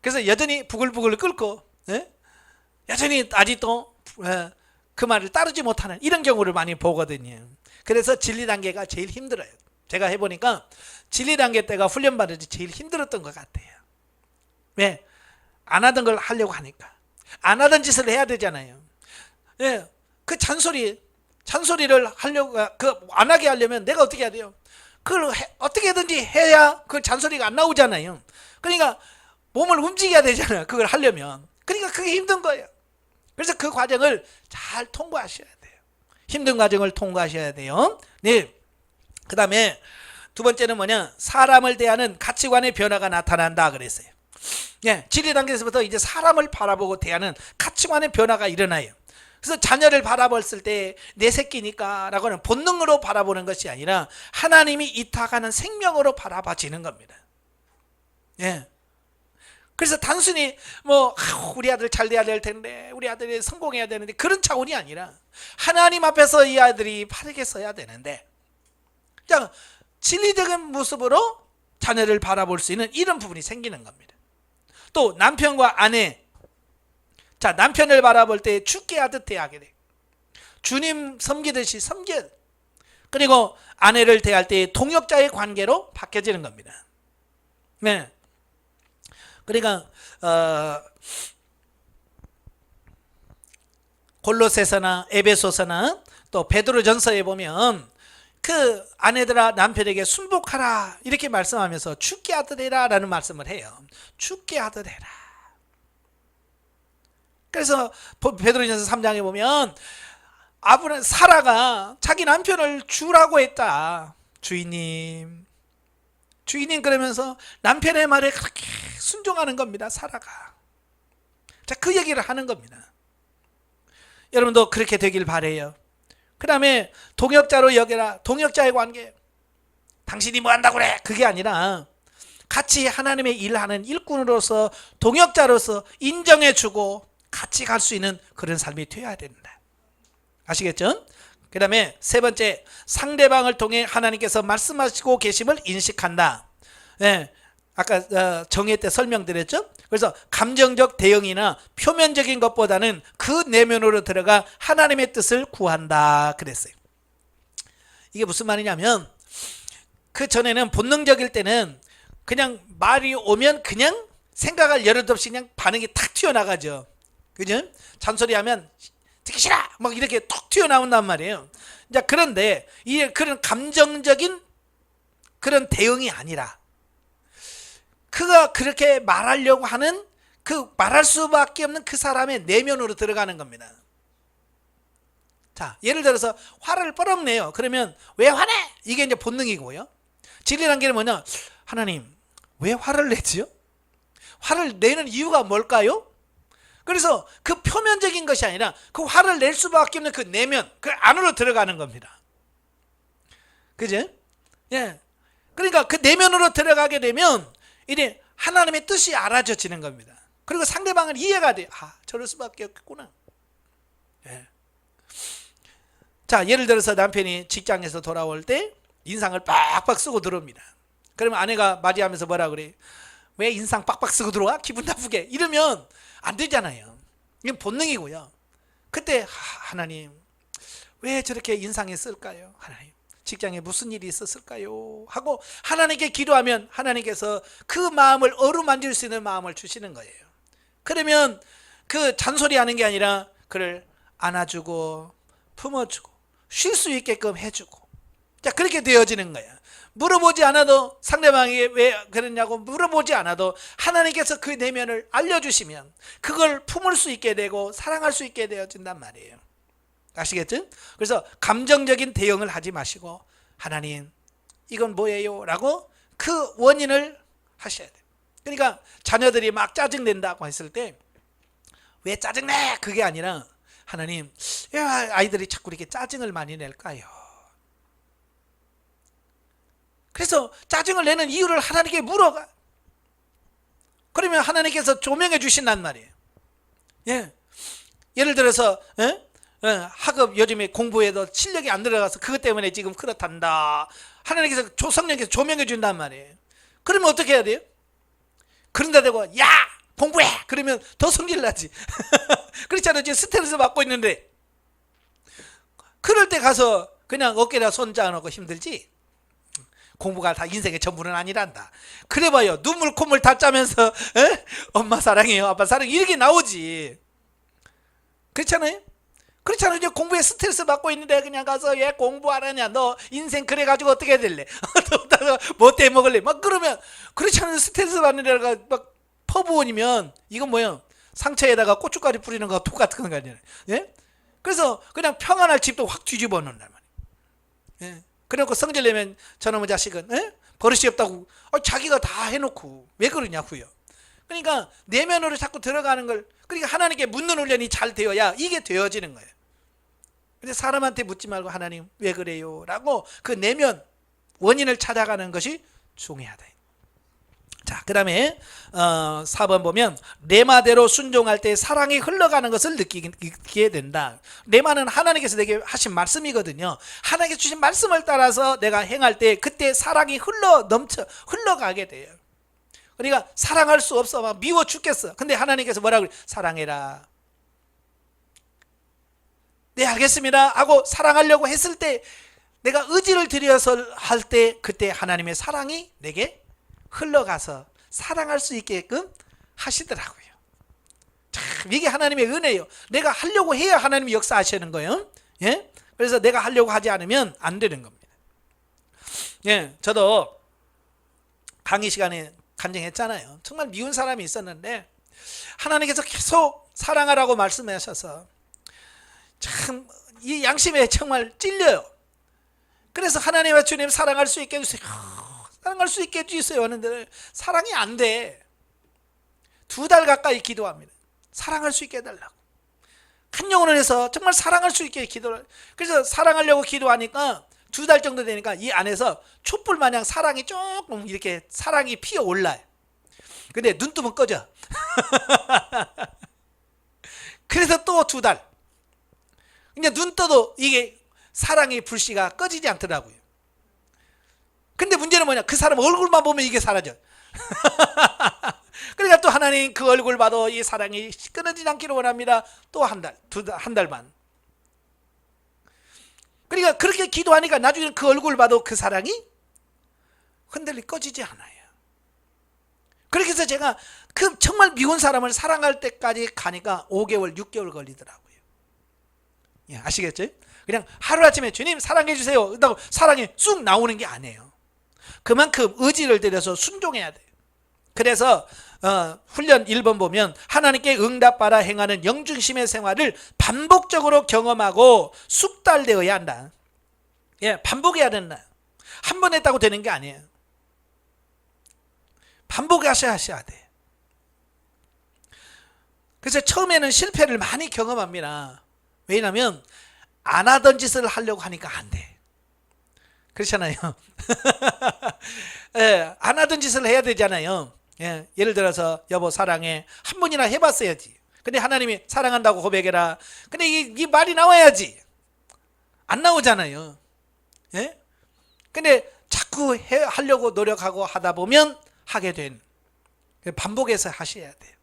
S1: 그래서 여전히 부글부글 끓고 여전히 아직도 그 말을 따르지 못하는 이런 경우를 많이 보거든요. 그래서 진리 단계가 제일 힘들어요. 제가 해보니까 진리 단계 때가 훈련받을 때 제일 힘들었던 것 같아요. 왜? 안 하던 걸 하려고 하니까. 안 하던 짓을 해야 되잖아요. 그 잔소리를 하려고, 안 하게 하려면 내가 어떻게 해야 돼요? 그걸 어떻게든지 해야 그 잔소리가 안 나오잖아요. 그러니까 몸을 움직여야 되잖아요. 그걸 하려면. 그러니까 그게 힘든 거예요. 그래서 그 과정을 잘 통과하셔야 돼요. 힘든 과정을 통과하셔야 돼요. 네. 그 다음에 두 번째는 뭐냐? 사람을 대하는 가치관의 변화가 나타난다 그랬어요. 진리 단계에서부터 이제 사람을 바라보고 대하는 가치관의 변화가 일어나요. 그래서 자녀를 바라봤을 때 내 새끼니까 라고는 본능으로 바라보는 것이 아니라 하나님이 이탁하는 생명으로 바라봐지는 겁니다. 그래서 단순히 우리 아들 잘 돼야 될 텐데, 우리 아들이 성공해야 되는데, 그런 차원이 아니라 하나님 앞에서 이 아들이 바르게 서야 되는데, 진리적인 모습으로 자녀를 바라볼 수 있는 이런 부분이 생기는 겁니다. 또 남편과 아내, 자, 남편을 바라볼 때 주께 하듯 대하게 돼. 주님 섬기듯이 섬겨. 그리고 아내를 대할 때 동역자의 관계로 바뀌어지는 겁니다. 네. 그러니까 골로새서나 에베소서나 또 베드로전서에 보면 그 아내들아 남편에게 순복하라 이렇게 말씀하면서 주께 하듯 해라 라는 말씀을 해요. 주께 하듯 해라. 그래서 베드로전서 3장에 보면 사라가 자기 남편을 주라고 했다. 주인님 그러면서 남편의 말에 그렇게 순종하는 겁니다. 사라가. 자, 그 얘기를 하는 겁니다. 여러분도 그렇게 되길 바래요. 그 다음에 동역자로 여겨라. 동역자의 관계. 당신이 뭐 한다고 그래? 그게 아니라 같이 하나님의 일하는 일꾼으로서 동역자로서 인정해주고 같이 갈 수 있는 그런 삶이 되어야 된다. 아시겠죠? 그 다음에 세 번째, 상대방을 통해 하나님께서 말씀하시고 계심을 인식한다. 네, 아까 정회 때 설명드렸죠? 그래서 감정적 대응이나 표면적인 것보다는 그 내면으로 들어가 하나님의 뜻을 구한다 그랬어요. 이게 무슨 말이냐면 그 전에는 본능적일 때는 그냥 말이 오면 그냥 생각할 여력 없이 그냥 반응이 탁 튀어나가죠. 그죠? 잔소리하면 듣기 싫어! 막 이렇게 툭 튀어나온단 말이에요. 자, 그런데 이게 그런 감정적인 그런 대응이 아니라 그가 그렇게 말하려고 하는 그 말할 수밖에 없는 그 사람의 내면으로 들어가는 겁니다. 자, 예를 들어서 화를 뻐럭 내요. 그러면 왜 화내? 이게 이제 본능이고요. 진리란 게 뭐냐? 하나님, 왜 화를 내지요? 화를 내는 이유가 뭘까요? 그래서 그 표면적인 것이 아니라 그 화를 낼 수밖에 없는 그 내면, 그 안으로 들어가는 겁니다. 그죠? 예. 그러니까 그 내면으로 들어가게 되면 이제 하나님의 뜻이 알아져지는 겁니다. 그리고 상대방은 이해가 돼요. 아, 저럴 수밖에 없겠구나. 예. 자, 예를 들어서 남편이 직장에서 돌아올 때 인상을 빡빡 쓰고 들어옵니다. 그러면 아내가 맞이하면서 뭐라 그래? 왜 인상 빡빡 쓰고 들어와? 기분 나쁘게. 이러면 안 되잖아요. 이건 본능이고요. 그때 하나님, 왜 저렇게 인상에 쓸까요? 하나님, 직장에 무슨 일이 있었을까요? 하고 하나님께 기도하면 하나님께서 그 마음을 어루만질 수 있는 마음을 주시는 거예요. 그러면 그 잔소리하는 게 아니라 그를 안아주고 품어주고 쉴 수 있게끔 해주고, 자, 그렇게 되어지는 거야. 물어보지 않아도, 상대방이 왜 그랬냐고 물어보지 않아도 하나님께서 그 내면을 알려주시면 그걸 품을 수 있게 되고 사랑할 수 있게 되어진단 말이에요. 아시겠죠? 그래서 감정적인 대응을 하지 마시고 하나님, 이건 뭐예요? 라고 그 원인을 하셔야 돼요. 그러니까 자녀들이 막 짜증낸다고 했을 때 왜 짜증내? 그게 아니라 하나님, 왜 아이들이 자꾸 이렇게 짜증을 많이 낼까요? 그래서 짜증을 내는 이유를 하나님께 물어가. 그러면 하나님께서 조명해 주신단 말이에요. 예. 예를 들어서 학업 요즘에 공부에도 실력이 안 들어가서 그것 때문에 지금 그렇단다. 하나님께서 성령께서 조명해 준단 말이에요. 그러면 어떻게 해야 돼요? 그런다 대고 야, 공부해! 그러면 더 성질 나지. 그렇잖아요. 지금 스트레스 받고 있는데 그럴 때 가서 그냥 어깨에다 손 짜놓고 힘들지. 공부가 다 인생의 전부는 아니란다. 그래봐요. 눈물 콧물 다 짜면서 엄마 사랑해요, 아빠 사랑해요, 이렇게 나오지. 그렇잖아요. 그렇잖아요. 이제 공부에 스트레스 받고 있는데 그냥 가서 얘 공부 안 하냐, 너 인생 그래가지고 어떻게 될래? 뭐 때 먹을래? 막 그러면, 그렇잖아요. 스트레스 받는 데가 막 퍼부은이면 이건 뭐예요? 상처에다가 고춧가루 뿌리는 거와 똑같은 거 아니에요? 예? 그래서 그냥 평안할 집도 확 뒤집어 놓는단 말이에요. 예? 그래놓고 성질내면 저놈의 자식은 버릇이 없다고 자기가 다 해놓고 왜 그러냐고요. 그러니까 내면으로 자꾸 들어가는 걸, 그러니까 하나님께 묻는 훈련이 잘 되어야 이게 되어지는 거예요. 근데 사람한테 묻지 말고 하나님 왜 그래요? 라고 그 내면 원인을 찾아가는 것이 중요하다. 자, 그 다음에 4번 보면 레마대로 순종할 때 사랑이 흘러가는 것을 느끼게 된다. 레마는 하나님께서 내게 하신 말씀이거든요. 하나님께서 주신 말씀을 따라서 내가 행할 때 그때 사랑이 흘러가게 돼요. 그러니까 사랑할 수 없어. 막 미워 죽겠어. 근데 하나님께서 뭐라고 그래? 사랑해라. 네, 알겠습니다 하고 사랑하려고 했을 때, 내가 의지를 들여서 할 때 그때 하나님의 사랑이 내게 흘러가서 사랑할 수 있게끔 하시더라고요. 참, 이게 하나님의 은혜예요. 내가 하려고 해야 하나님이 역사하시는 거예요. 예? 그래서 내가 하려고 하지 않으면 안 되는 겁니다. 예, 저도 강의 시간에 간증했잖아요. 정말 미운 사람이 있었는데 하나님께서 계속 사랑하라고 말씀하셔서 참 이 양심에 정말 찔려요. 그래서 하나님과 주님 사랑할 수 있게 해주세요. 사랑할 수 있게 해주세요 하는데 사랑이 안 돼. 2달 가까이 기도합니다. 사랑할 수 있게 해달라고. 한 영혼을 해서 정말 사랑할 수 있게 기도를. 그래서 사랑하려고 기도하니까 2달 정도 되니까 이 안에서 촛불 마냥 사랑이 조금 이렇게 사랑이 피어올라요. 근데 눈 뜨면 꺼져. 그래서 또 2달. 그냥 눈 떠도 이게 사랑의 불씨가 꺼지지 않더라고요. 근데 문제는 뭐냐? 그 사람 얼굴만 보면 이게 사라져. 그러니까 또 하나님 그 얼굴 봐도 이 사랑이 끊어지지 않기를 원합니다. 또 한 달 반. 그러니까 그렇게 기도하니까 나중에 그 얼굴 봐도 그 사랑이 흔들리 꺼지지 않아요. 그렇게 해서 제가 그 정말 미운 사람을 사랑할 때까지 가니까 5개월, 6개월 걸리더라고요. 예, 아시겠죠? 그냥 하루아침에 주님 사랑해 주세요. 그렇다고 사랑이 쑥 나오는 게 아니에요. 그만큼 의지를 들여서 순종해야 돼요. 그래서 훈련 1번 보면 하나님께 응답받아 행하는 영중심의 생활을 반복적으로 경험하고 숙달되어야 한다. 예, 반복해야 된다. 한 번 했다고 되는 게 아니에요. 반복하셔야 돼. 그래서 처음에는 실패를 많이 경험합니다. 왜냐하면 안 하던 짓을 하려고 하니까 안 돼. 그렇잖아요. 예, 안 하던 짓을 해야 되잖아요. 예, 예를 들어서 여보 사랑해 한 번이나 해봤어야지. 근데 하나님이 사랑한다고 고백해라. 근데 이 말이 나와야지. 안 나오잖아요. 예? 근데 자꾸 하려고 노력하고 하다 보면 하게 된. 반복해서 하셔야 돼요.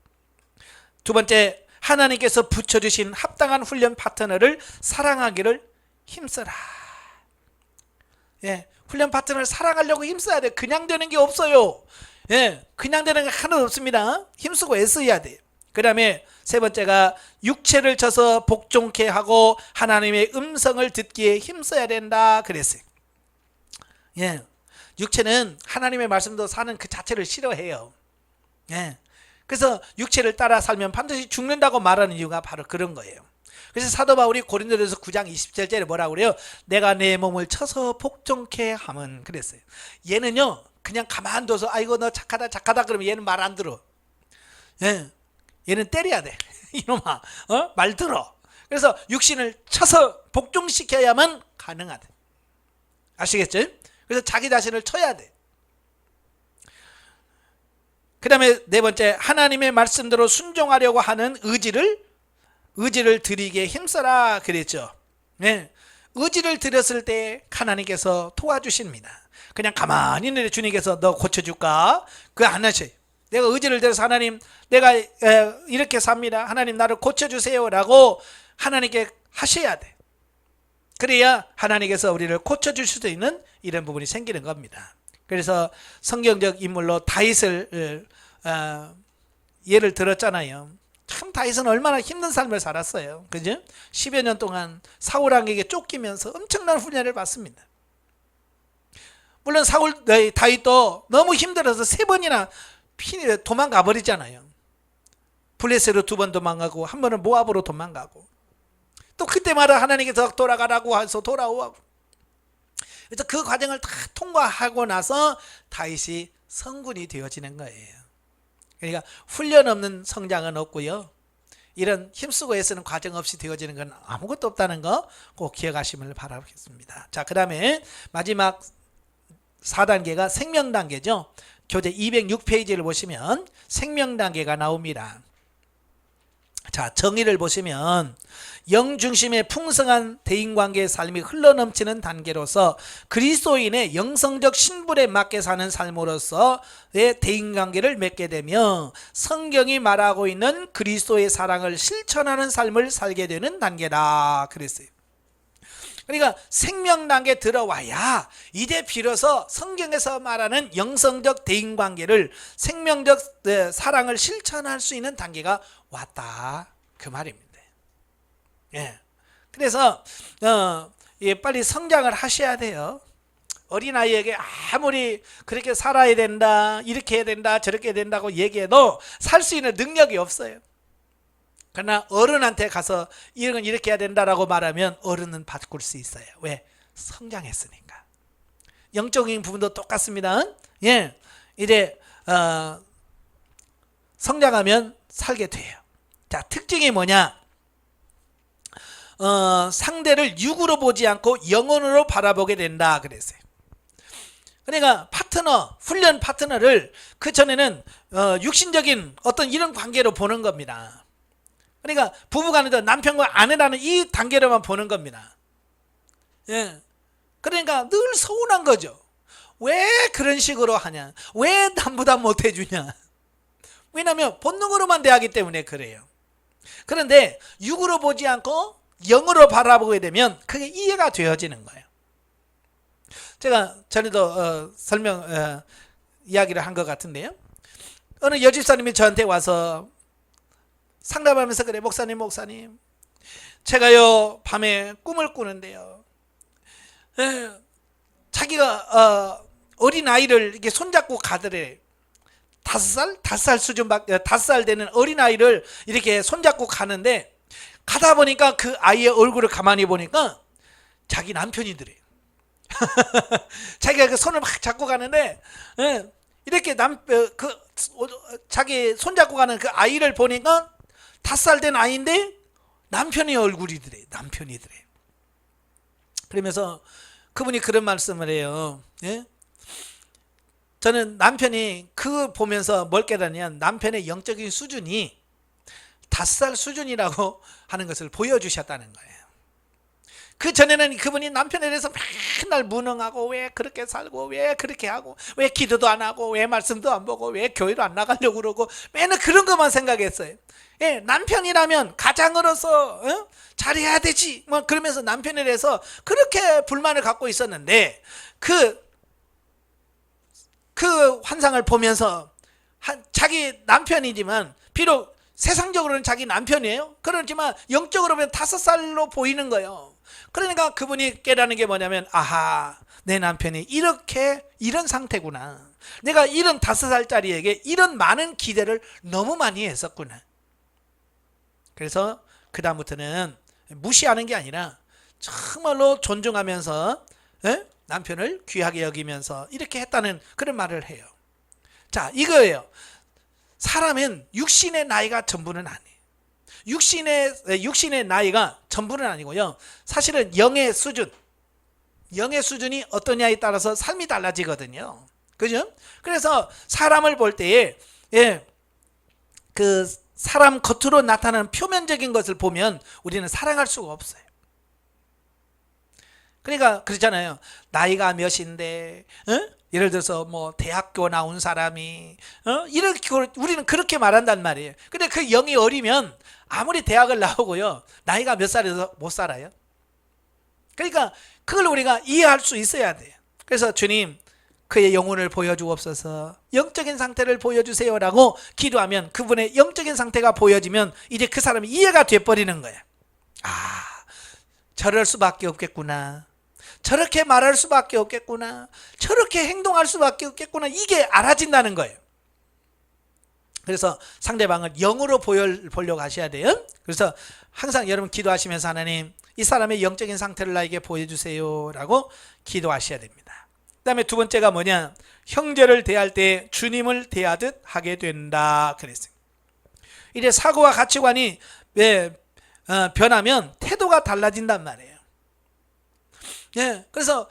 S1: 2번째, 하나님께서 붙여주신 합당한 훈련 파트너를 사랑하기를 힘써라. 예, 훈련 파트너를 사랑하려고 힘써야 돼. 그냥 되는 게 없어요. 예, 그냥 되는 게 하나도 없습니다. 힘쓰고 애써야 돼. 그 다음에 3번째가 육체를 쳐서 복종케 하고 하나님의 음성을 듣기에 힘써야 된다 그랬어요. 예, 육체는 하나님의 말씀도 사는 그 자체를 싫어해요. 예, 그래서 육체를 따라 살면 반드시 죽는다고 말하는 이유가 바로 그런 거예요. 그래서 사도 바울이 고린도전서 9장 27절에 뭐라고 그래요? 내가 내 몸을 쳐서 복종케 함은 그랬어요. 얘는요 그냥 가만둬서 아이고 너 착하다 그러면 얘는 말 안 들어. 예, 얘는 때려야 돼. 이놈아 말 들어. 그래서 육신을 쳐서 복종시켜야만 가능하대. 아시겠죠? 그래서 자기 자신을 쳐야 돼. 그 다음에 4번째, 하나님의 말씀대로 순종하려고 하는 의지를 드리게 힘써라 그랬죠. 네. 의지를 드렸을 때 하나님께서 도와주십니다. 그냥 가만히 있는데 주님께서 너 고쳐줄까? 그거 안 하셔요. 내가 의지를 들여서 하나님 내가 이렇게 삽니다. 하나님 나를 고쳐주세요 라고 하나님께 하셔야 돼. 그래야 하나님께서 우리를 고쳐줄 수도 있는 이런 부분이 생기는 겁니다. 그래서 성경적 인물로 다윗을 예를 들었잖아요. 참 다윗은 얼마나 힘든 삶을 살았어요. 그죠? 10여 년 동안 사울 왕에게 쫓기면서 엄청난 훈련을 받습니다. 물론 다윗도 너무 힘들어서 3번이나 도망가 버리잖아요. 블레셋으로 2번 도망가고 한 번은 모압으로 도망가고 또 그때마다 하나님께서 돌아가라고 해서 돌아오고. 그래서 그 과정을 다 통과하고 나서 다윗이 성군이 되어지는 거예요. 그러니까 훈련 없는 성장은 없고요. 이런 힘쓰고 애쓰는 과정 없이 되어지는 건 아무것도 없다는 거 꼭 기억하시길 바라겠습니다. 자, 그 다음에 마지막 4단계가 생명 단계죠. 교재 206페이지를 보시면 생명 단계가 나옵니다. 자, 정의를 보시면 영 중심의 풍성한 대인관계의 삶이 흘러넘치는 단계로서 그리스도인의 영성적 신분에 맞게 사는 삶으로서의 대인관계를 맺게 되며 성경이 말하고 있는 그리스도의 사랑을 실천하는 삶을 살게 되는 단계다 그랬어요. 그러니까 생명 단계에 들어와야 이제 비로소 성경에서 말하는 영성적 대인관계를 생명적 사랑을 실천할 수 있는 단계가 왔다 그 말입니다. 예. 그래서 빨리 성장을 하셔야 돼요. 어린아이에게 아무리 그렇게 살아야 된다, 이렇게 해야 된다, 저렇게 해야 된다고 얘기해도 살 수 있는 능력이 없어요. 그러나 어른한테 가서 이런 건 이렇게 해야 된다라고 말하면 어른은 바꿀 수 있어요. 왜? 성장했으니까. 영적인 부분도 똑같습니다. 예, 이제 성장하면 살게 돼요. 자, 특징이 뭐냐? 상대를 육으로 보지 않고 영혼으로 바라보게 된다 그랬어요. 그러니까 파트너, 훈련 파트너를 그 전에는 육신적인 어떤 이런 관계로 보는 겁니다. 그러니까 부부간에도 남편과 아내라는 이 단계로만 보는 겁니다. 예. 그러니까 늘 서운한 거죠. 왜 그런 식으로 하냐? 왜 남보다 못해주냐? 왜냐하면 본능으로만 대하기 때문에 그래요. 그런데 육으로 보지 않고 영으로 바라보게 되면 그게 이해가 되어지는 거예요. 제가 전에도 이야기를 한 것 같은데요. 어느 여집사님이 저한테 와서 상담하면서 그래, 목사님 제가요 밤에 꿈을 꾸는데요, 자기가 어린 아이를 이렇게 손잡고 가더래. 5살 수준밖에 5살 되는 어린 아이를 이렇게 손잡고 가는데, 가다 보니까 그 아이의 얼굴을 가만히 보니까 자기 남편이더래. 자기가 그 손을 막 잡고 가는데 이렇게 자기 손잡고 가는 그 아이를 보니까 5살 된 아이인데 남편의 얼굴이더래. 그러면서 그분이 그런 말씀을 해요. 예? 저는 남편이 그 보면서 뭘 깨달았냐면 남편의 영적인 수준이 5살 수준이라고 하는 것을 보여주셨다는 거예요. 그 전에는 그분이 남편에 대해서 맨날 무능하고, 왜 그렇게 살고, 왜 그렇게 하고, 왜 기도도 안 하고, 왜 말씀도 안 보고, 왜 교회도 안 나가려고 그러고, 맨날 그런 것만 생각했어요. 예, 남편이라면 가장으로서 잘해야 되지, 뭐 그러면서 남편에 대해서 그렇게 불만을 갖고 있었는데, 그 환상을 보면서 자기 남편이지만, 비록 세상적으로는 자기 남편이에요. 그렇지만 영적으로 보면 5살로 보이는 거예요. 그러니까 그분이 깨닫는 게 뭐냐면, 아하, 내 남편이 이런 상태구나. 내가 이런 5살짜리에게 이런 많은 기대를 너무 많이 했었구나. 그래서 그 다음부터는 무시하는 게 아니라 정말로 존중하면서 남편을 귀하게 여기면서 이렇게 했다는 그런 말을 해요. 자, 이거예요. 사람은 육신의 나이가 전부는 아니에요. 육신의 나이가 전부는 아니고요. 사실은 영의 수준이 어떠냐에 따라서 삶이 달라지거든요. 그죠? 그래서 사람을 볼 때에 그 사람 겉으로 나타나는 표면적인 것을 보면 우리는 사랑할 수가 없어요. 그러니까 그렇잖아요. 나이가 몇인데, 예를 들어서 뭐 대학교 나온 사람이 이렇게 우리는 그렇게 말한단 말이에요. 근데 그 영이 어리면 아무리 대학을 나오고요, 나이가 몇 살에서 못 살아요. 그러니까 그걸 우리가 이해할 수 있어야 돼요. 그래서 주님, 그의 영혼을 보여주옵소서, 영적인 상태를 보여주세요라고 기도하면 그분의 영적인 상태가 보여지면 이제 그 사람이 이해가 돼버리는 거예요. 아, 저럴 수밖에 없겠구나, 저렇게 말할 수밖에 없겠구나, 저렇게 행동할 수밖에 없겠구나, 이게 알아진다는 거예요. 그래서 상대방을 영으로 보려고 하셔야 돼요. 그래서 항상 여러분 기도하시면서 하나님, 이 사람의 영적인 상태를 나에게 보여주세요 라고 기도하셔야 됩니다. 그 다음에 두 번째가 뭐냐, 형제를 대할 때 주님을 대하듯 하게 된다 그랬어요. 이제 사고와 가치관이 변하면 태도가 달라진단 말이에요. 예, 그래서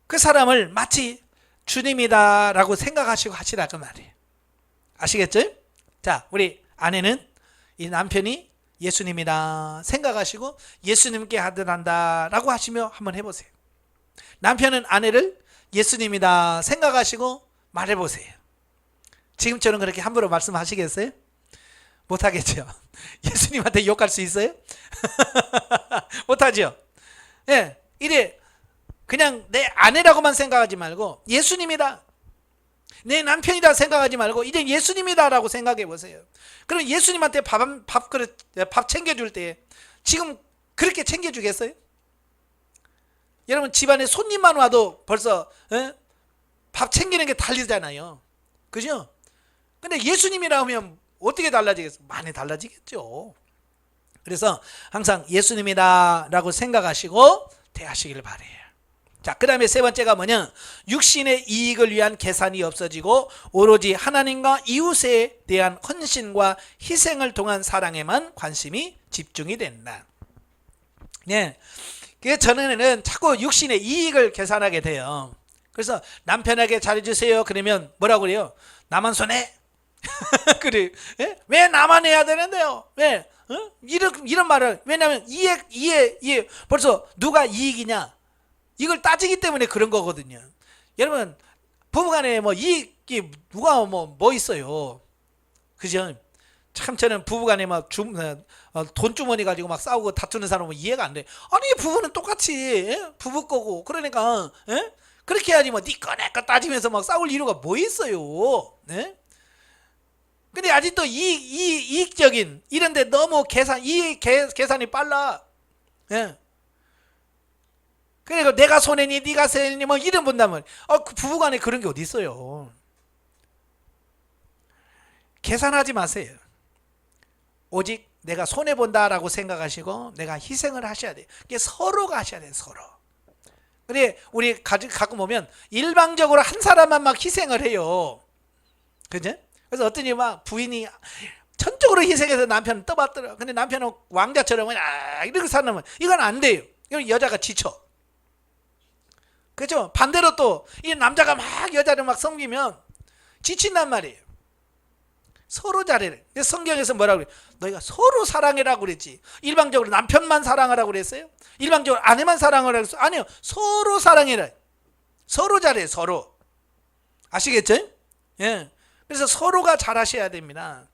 S1: 그 사람을 마치 주님이다 라고 생각하시고 하시라 그 말이에요. 아시겠죠? 자, 우리 아내는 이 남편이 예수님이다 생각하시고 예수님께 아들한다 라고 하시며 한번 해보세요. 남편은 아내를 예수님이다 생각하시고 말해보세요. 지금처럼 그렇게 함부로 말씀하시겠어요? 못하겠죠. 예수님한테 욕할 수 있어요? 못하죠. 예, 이래 그냥 내 아내라고만 생각하지 말고 예수님이다, 내 남편이다 생각하지 말고 이제 예수님이다 라고 생각해 보세요. 그럼 예수님한테 밥 챙겨줄 때 지금 그렇게 챙겨주겠어요? 여러분 집안에 손님만 와도 벌써 밥 챙기는 게 달리잖아요. 그죠? 근데 예수님이라 하면 어떻게 달라지겠어요? 많이 달라지겠죠. 그래서 항상 예수님이다 라고 생각하시고 대하시길 바래요. 자, 그 다음에 세 번째가 뭐냐? 육신의 이익을 위한 계산이 없어지고 오로지 하나님과 이웃에 대한 헌신과 희생을 통한 사랑에만 관심이 집중이 된다. 네, 그 전에는 자꾸 육신의 이익을 계산하게 돼요. 그래서 남편에게 잘해주세요 그러면 뭐라고 그래요? 나만 손해? 그래, 예? 왜 나만 해야 되는데요? 왜? 이런 말을, 왜냐하면 이해 벌써 누가 이익이냐 이걸 따지기 때문에 그런 거거든요. 여러분 부부간에 뭐 이익이 누가 뭐 있어요, 그죠? 참 저는 부부간에 막 돈주머니 가지고 막 싸우고 다투는 사람은 이해가 안 돼. 아니 부부는 똑같이 부부 거고 그러니까 그렇게 해야지 뭐 네 거 내 거 따지면서 막 싸울 이유가 뭐 있어요? 네? 근데 아직도 이익적인 이런데 너무 계산이 빨라. 예. 그러니까 내가 손해니 네가 손해니 뭐 이런 본다면 그 부부간에 그런 게 어디 있어요? 계산하지 마세요. 오직 내가 손해 본다라고 생각하시고 내가 희생을 하셔야 돼요. 이게 서로가 하셔야 돼요. 서로. 근데 우리 가끔 보면 일방적으로 한 사람만 막 희생을 해요. 그죠? 그래서 어떤 막 부인이 전적으로 희생해서 남편을 떠받들어. 근데 남편은 왕자처럼 이렇게 살면 이건 안 돼요. 이건 여자가 지쳐. 그렇죠? 반대로 또 이 남자가 막 여자를 막 섬기면 지친단 말이에요. 서로 잘해라. 성경에서 뭐라고 그래? 너희가 서로 사랑해라고 그랬지. 일방적으로 남편만 사랑하라고 그랬어요? 일방적으로 아내만 사랑하라고 그랬어요? 아니요. 서로 사랑해라. 서로 잘해. 서로. 아시겠죠? 예. 그래서 서로가 잘하셔야 됩니다.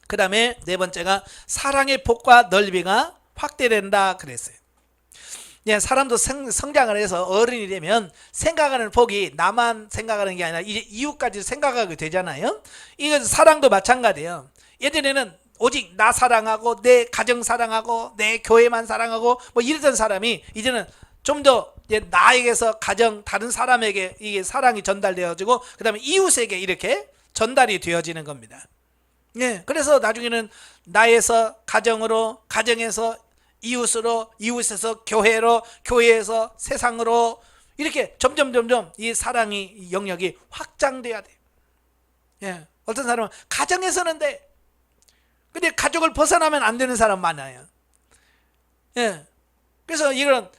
S1: 그 다음에 네 번째가 사랑의 폭과 넓이가 확대된다 그랬어요. 예, 사람도 성장을 해서 어른이 되면 생각하는 폭이 나만 생각하는 게 아니라 이제 이웃까지 생각하게 되잖아요. 이건 사랑도 마찬가지예요. 예전에는 오직 나 사랑하고 내 가정 사랑하고 내 교회만 사랑하고 뭐 이러던 사람이 이제는 좀 더 나에게서 가정 다른 사람에게 이게 사랑이 전달되어지고 그 다음에 이웃에게 이렇게 전달이 되어지는 겁니다. 예, 그래서 나중에는 나에서 가정으로, 가정에서 이웃으로, 이웃에서 교회로, 교회에서 세상으로 이렇게 점점 이 사랑이 영역이 확장돼야 돼요. 예, 어떤 사람은 가정에서는 돼. 근데 가족을 벗어나면 안 되는 사람 많아요. 예, 그래서 이런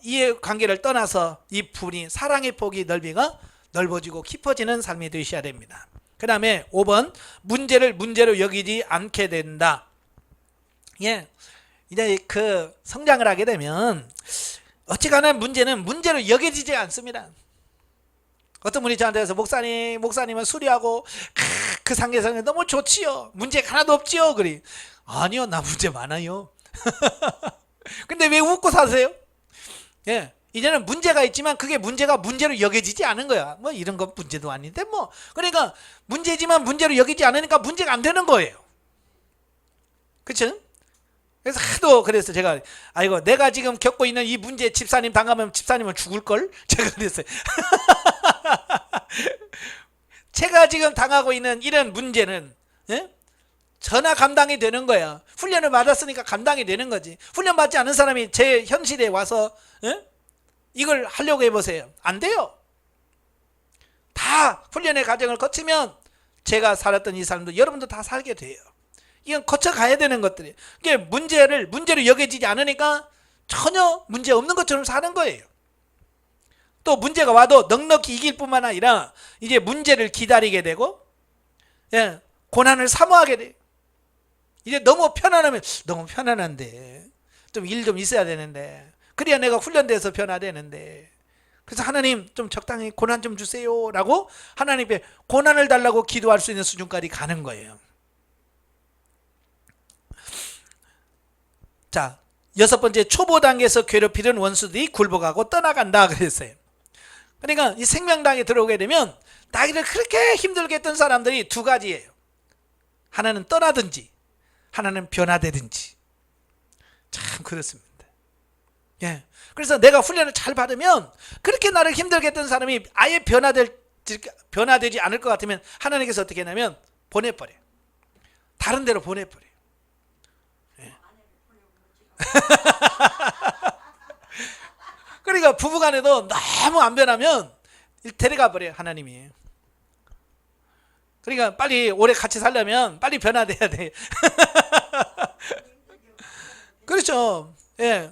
S1: 이해관계를 떠나서 이 분이 사랑의 폭이 넓이가 넓어지고 깊어지는 삶이 되셔야 됩니다. 그 다음에 5번 문제를 문제로 여기지 않게 된다. 예, 이제 그 성장을 하게 되면 어찌간한 문제는 문제로 여겨지지 않습니다. 어떤 분이 저한테 와서 목사님은 수리하고 그 상계성이 너무 좋지요. 문제가 하나도 없지요. 그래. 아니요, 나 문제 많아요. 근데 왜 웃고 사세요? 예, 이제는 문제가 있지만 그게 문제가 문제로 여겨지지 않은 거야. 뭐 이런 건 문제도 아닌데 뭐. 그러니까 문제지만 문제로 여기지 않으니까 문제가 안 되는 거예요. 그렇죠? 그래서 하도 그래서 제가 아이고 내가 지금 겪고 있는 이 문제 집사님 당하면 집사님은 죽을걸? 제가 그랬어요. 제가 지금 당하고 있는 이런 문제는 전화 감당이 되는 거야. 훈련을 받았으니까 감당이 되는 거지. 훈련 받지 않은 사람이 제 현실에 와서 이걸 하려고 해보세요. 안 돼요. 다 훈련의 과정을 거치면 제가 살았던 이 삶도 여러분도 다 살게 돼요. 이건 거쳐가야 되는 것들이에요. 이게 문제로 여겨지지 않으니까 전혀 문제 없는 것처럼 사는 거예요. 또 문제가 와도 넉넉히 이길 뿐만 아니라 이제 문제를 기다리게 되고, 예, 고난을 사모하게 돼. 이제 너무 편안하면 너무 편안한데 좀 일 좀 있어야 되는데, 그래야 내가 훈련돼서 변화되는데, 그래서 하나님 좀 적당히 고난 좀 주세요 라고 하나님께 고난을 달라고 기도할 수 있는 수준까지 가는 거예요. 자, 여섯 번째, 초보 단계에서 괴롭히던 원수들이 굴복하고 떠나간다 그랬어요. 그러니까 이 생명당에 들어오게 되면 나를 그렇게 힘들게 했던 사람들이 두 가지예요. 하나는 떠나든지 하나는 변화되든지. 참 그렇습니다. 예. 그래서 내가 훈련을 잘 받으면 그렇게 나를 힘들게 했던 사람이 아예 변화되지 않을 것 같으면 하나님께서 어떻게 했냐면 보내버려요. 다른 데로 보내버려요. 예. 그러니까 부부간에도 너무 안 변하면 데려가 버려요, 하나님이. 그러니까 빨리 오래 같이 살려면 빨리 변화돼야 돼. 그렇죠. 예.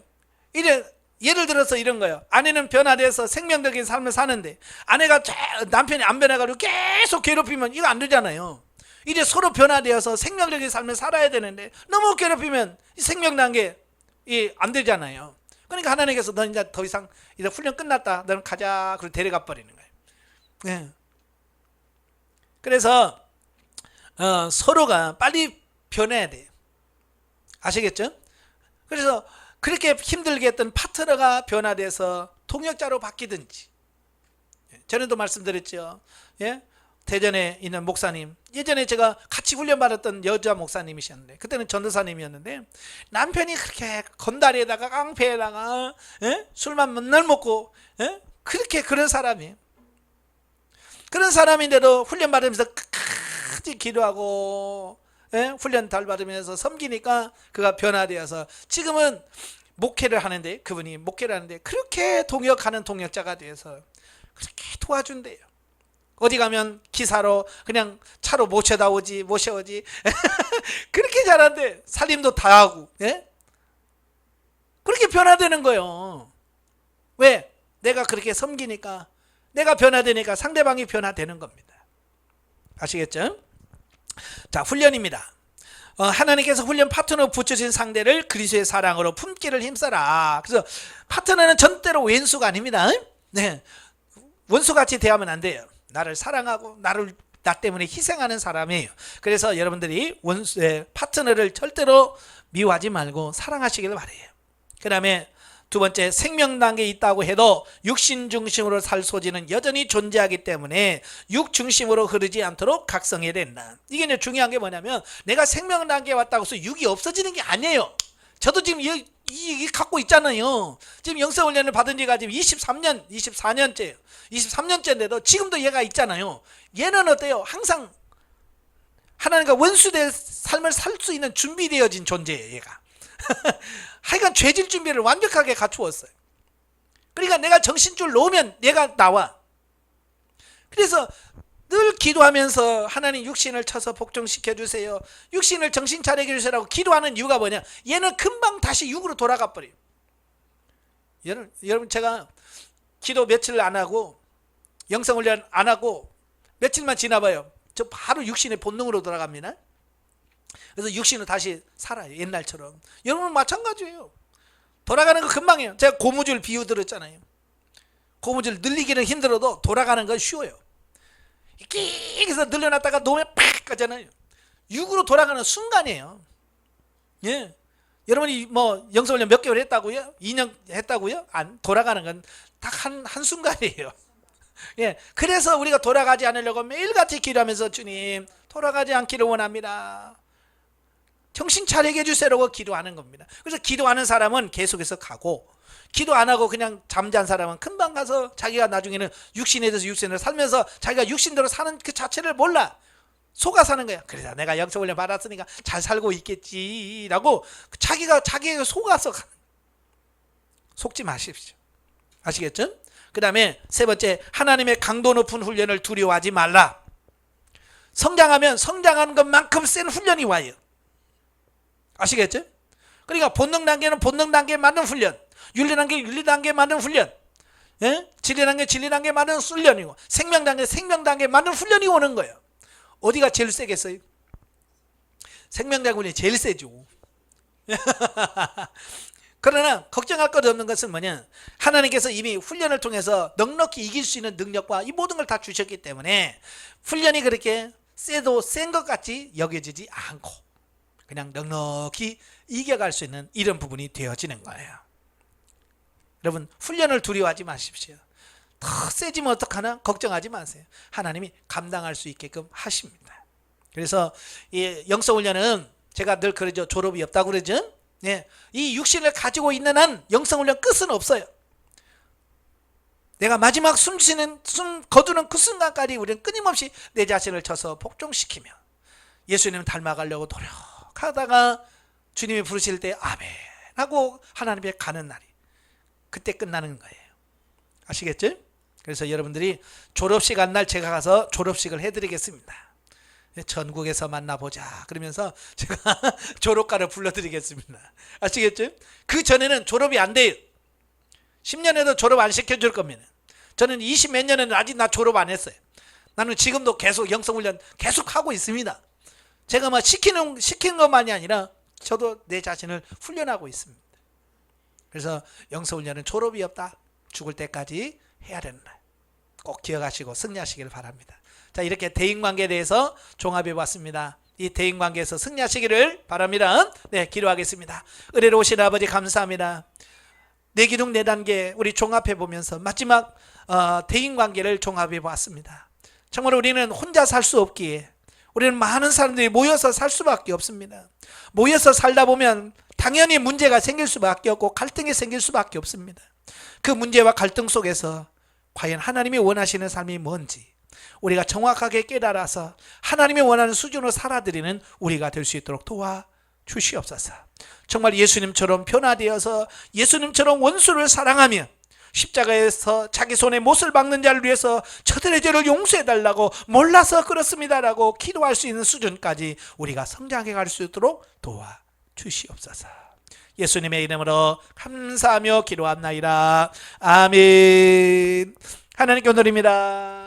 S1: 이제 예를 들어서 이런 거예요. 아내는 변화돼서 생명적인 삶을 사는데 아내가 남편이 안 변해가지고 계속 괴롭히면 이거 안 되잖아요. 이제 서로 변화되어서 생명적인 삶을 살아야 되는데 너무 괴롭히면 생명 단계 안 되잖아요. 그러니까 하나님께서 너 이제 더 이상 이제 훈련 끝났다. 너는 가자. 그리고 데려가 버리는 거예요. 네. 그래서 서로가 빨리 변해야 돼요. 아시겠죠? 그래서 그렇게 힘들게 했던 파트너가 변화돼서 동역자로 바뀌든지. 전에도 말씀드렸죠. 예? 대전에 있는 목사님, 예전에 제가 같이 훈련받았던 여자 목사님이셨는데, 그때는 전도사님이었는데 남편이 그렇게 건다리에다가 깡패에다가, 예? 술만 맨날 먹고, 예? 그렇게 그런 사람이에요. 그런 사람인데도 훈련받으면서 끝까지 기도하고, 예? 훈련 잘 받으면서 섬기니까 그가 변화되어서 지금은 목회를 하는데, 그분이 목회를 하는데 그렇게 동역하는 동역자가 되어서 그렇게 도와준대요. 어디 가면 기사로 그냥 차로 모셔다 오지, 모셔오지. 그렇게 잘한대. 살림도 다 하고. 예? 그렇게 변화되는 거예요. 왜? 내가 그렇게 섬기니까, 내가 변화되니까 상대방이 변화되는 겁니다. 아시겠죠? 자, 훈련입니다. 하나님께서 훈련 파트너 붙여진 상대를 그리스도의 사랑으로 품기를 힘써라. 그래서 파트너는 절대로 왼수가 아닙니다. 네. 원수같이 대하면 안 돼요. 나를 사랑하고 나 때문에 희생하는 사람이에요. 그래서 여러분들이 파트너를 절대로 미워하지 말고 사랑하시길 바래요. 그 다음에 두 번째, 생명 단계에 있다고 해도 육신 중심으로 살 소지는 여전히 존재하기 때문에 육 중심으로 흐르지 않도록 각성해야 된다. 이게 이제 중요한 게 뭐냐면, 내가 생명 단계에 왔다고 해서 육이 없어지는 게 아니에요. 저도 지금 이 갖고 있잖아요. 지금 영성훈련을 받은 지가 지금 24년째예요. 23년째인데도 지금도 얘가 있잖아요. 얘는 어때요? 항상 하나님과 원수될 삶을 살 수 있는 준비되어진 존재예요, 얘가. 하여간 죄질 준비를 완벽하게 갖추었어요. 그러니까 내가 정신줄 놓으면 얘가 나와. 그래서 늘 기도하면서 하나님 육신을 쳐서 복종시켜 주세요, 육신을 정신 차리게 해주세요라고 기도하는 이유가 뭐냐, 얘는 금방 다시 육으로 돌아가 버려요. 여러분, 제가 기도 며칠 안 하고 영성훈련 안 하고 며칠만 지나봐요. 저 바로 육신의 본능으로 돌아갑니다. 그래서 육신은 다시 살아요, 옛날처럼. 여러분은 마찬가지예요. 돌아가는 거 금방이에요. 제가 고무줄 비유 들었잖아요. 고무줄 늘리기는 힘들어도 돌아가는 건 쉬워요. 끼익해서 늘려놨다가 놓으면 팍 가잖아요. 육으로 돌아가는 순간이에요. 예. 여러분이 뭐 영성훈련 몇 개월 했다고요? 2년 했다고요? 안 돌아가는 건 딱 한 순간이에요. 예. 그래서 우리가 돌아가지 않으려고 매일같이 기도하면서 주님 돌아가지 않기를 원합니다, 정신 차리게 해주세요라고 기도하는 겁니다. 그래서 기도하는 사람은 계속해서 가고, 기도 안 하고 그냥 잠잔 사람은 금방 가서 자기가 나중에는 육신에 대해서 육신을 살면서 자기가 육신대로 사는 그 자체를 몰라. 속아 사는 거야. 그래서 내가 영성훈련 받았으니까 잘 살고 있겠지라고 자기가 속아서 가는. 속지 마십시오. 아시겠죠? 그 다음에 세 번째, 하나님의 강도 높은 훈련을 두려워하지 말라. 성장하면 성장하는 것만큼 센 훈련이 와요. 아시겠죠? 그러니까 본능 단계는 본능 단계에 맞는 훈련, 윤리 단계 윤리 단계에 맞는 훈련. 예? 진리 단계 많은 훈련이고 생명 단계 많은 훈련이 오는 거예요. 어디가 제일 세겠어요? 생명 단군이 제일 세죠. 그러나 걱정할 것 없는 것은 뭐냐, 하나님께서 이미 훈련을 통해서 넉넉히 이길 수 있는 능력과 이 모든 걸 다 주셨기 때문에 훈련이 그렇게 세도 센 것 같이 여겨지지 않고 그냥 넉넉히 이겨갈 수 있는 이런 부분이 되어지는 거예요. 여러분, 훈련을 두려워하지 마십시오. 더 세지면 어떡하나 걱정하지 마세요. 하나님이 감당할 수 있게끔 하십니다. 그래서 이 영성훈련은 제가 늘 그러죠. 졸업이 없다고 그러죠. 예, 이 육신을 가지고 있는 한 영성훈련 끝은 없어요. 내가 마지막 숨 거두는 그 순간까지 우리는 끊임없이 내 자신을 쳐서 복종시키며 예수님 닮아가려고 노력하다가 주님이 부르실 때 아멘 하고 하나님께 가는 날이 그때 끝나는 거예요. 아시겠죠? 그래서 여러분들이 졸업식 한 날 제가 가서 졸업식을 해드리겠습니다. 전국에서 만나보자 그러면서 제가 졸업가를 불러드리겠습니다. 아시겠죠? 그 전에는 졸업이 안 돼요. 10년에도 졸업 안 시켜줄 겁니다. 저는 20 몇 년에는 아직 나 졸업 안 했어요. 나는 지금도 계속 영성훈련 계속 하고 있습니다. 제가 막 시키는 것만이 아니라 저도 내 자신을 훈련하고 있습니다. 그래서 영성훈련은 졸업이 없다. 죽을 때까지 해야 된다. 꼭 기억하시고 승리하시길 바랍니다. 자, 이렇게 대인관계에 대해서 종합해 봤습니다. 이 대인관계에서 승리하시기를 바랍니다. 네, 기도하겠습니다. 은혜로우신 아버지 감사합니다. 네 기둥 네 단계 우리 종합해 보면서 마지막 대인관계를 종합해 보았습니다. 정말 우리는 혼자 살 수 없기에 우리는 많은 사람들이 모여서 살 수밖에 없습니다. 모여서 살다 보면 당연히 문제가 생길 수밖에 없고 갈등이 생길 수밖에 없습니다. 그 문제와 갈등 속에서 과연 하나님이 원하시는 삶이 뭔지 우리가 정확하게 깨달아서 하나님이 원하는 수준으로 살아드리는 우리가 될 수 있도록 도와주시옵소서. 정말 예수님처럼 변화되어서 예수님처럼 원수를 사랑하며 십자가에서 자기 손에 못을 박는 자를 위해서 저들의 죄를 용서해달라고 몰라서 그렇습니다라고 기도할 수 있는 수준까지 우리가 성장해 갈 수 있도록 도와주시옵소서. 예수님의 이름으로 감사하며 기도합나이다. 아멘. 하나님께 오늘입니다.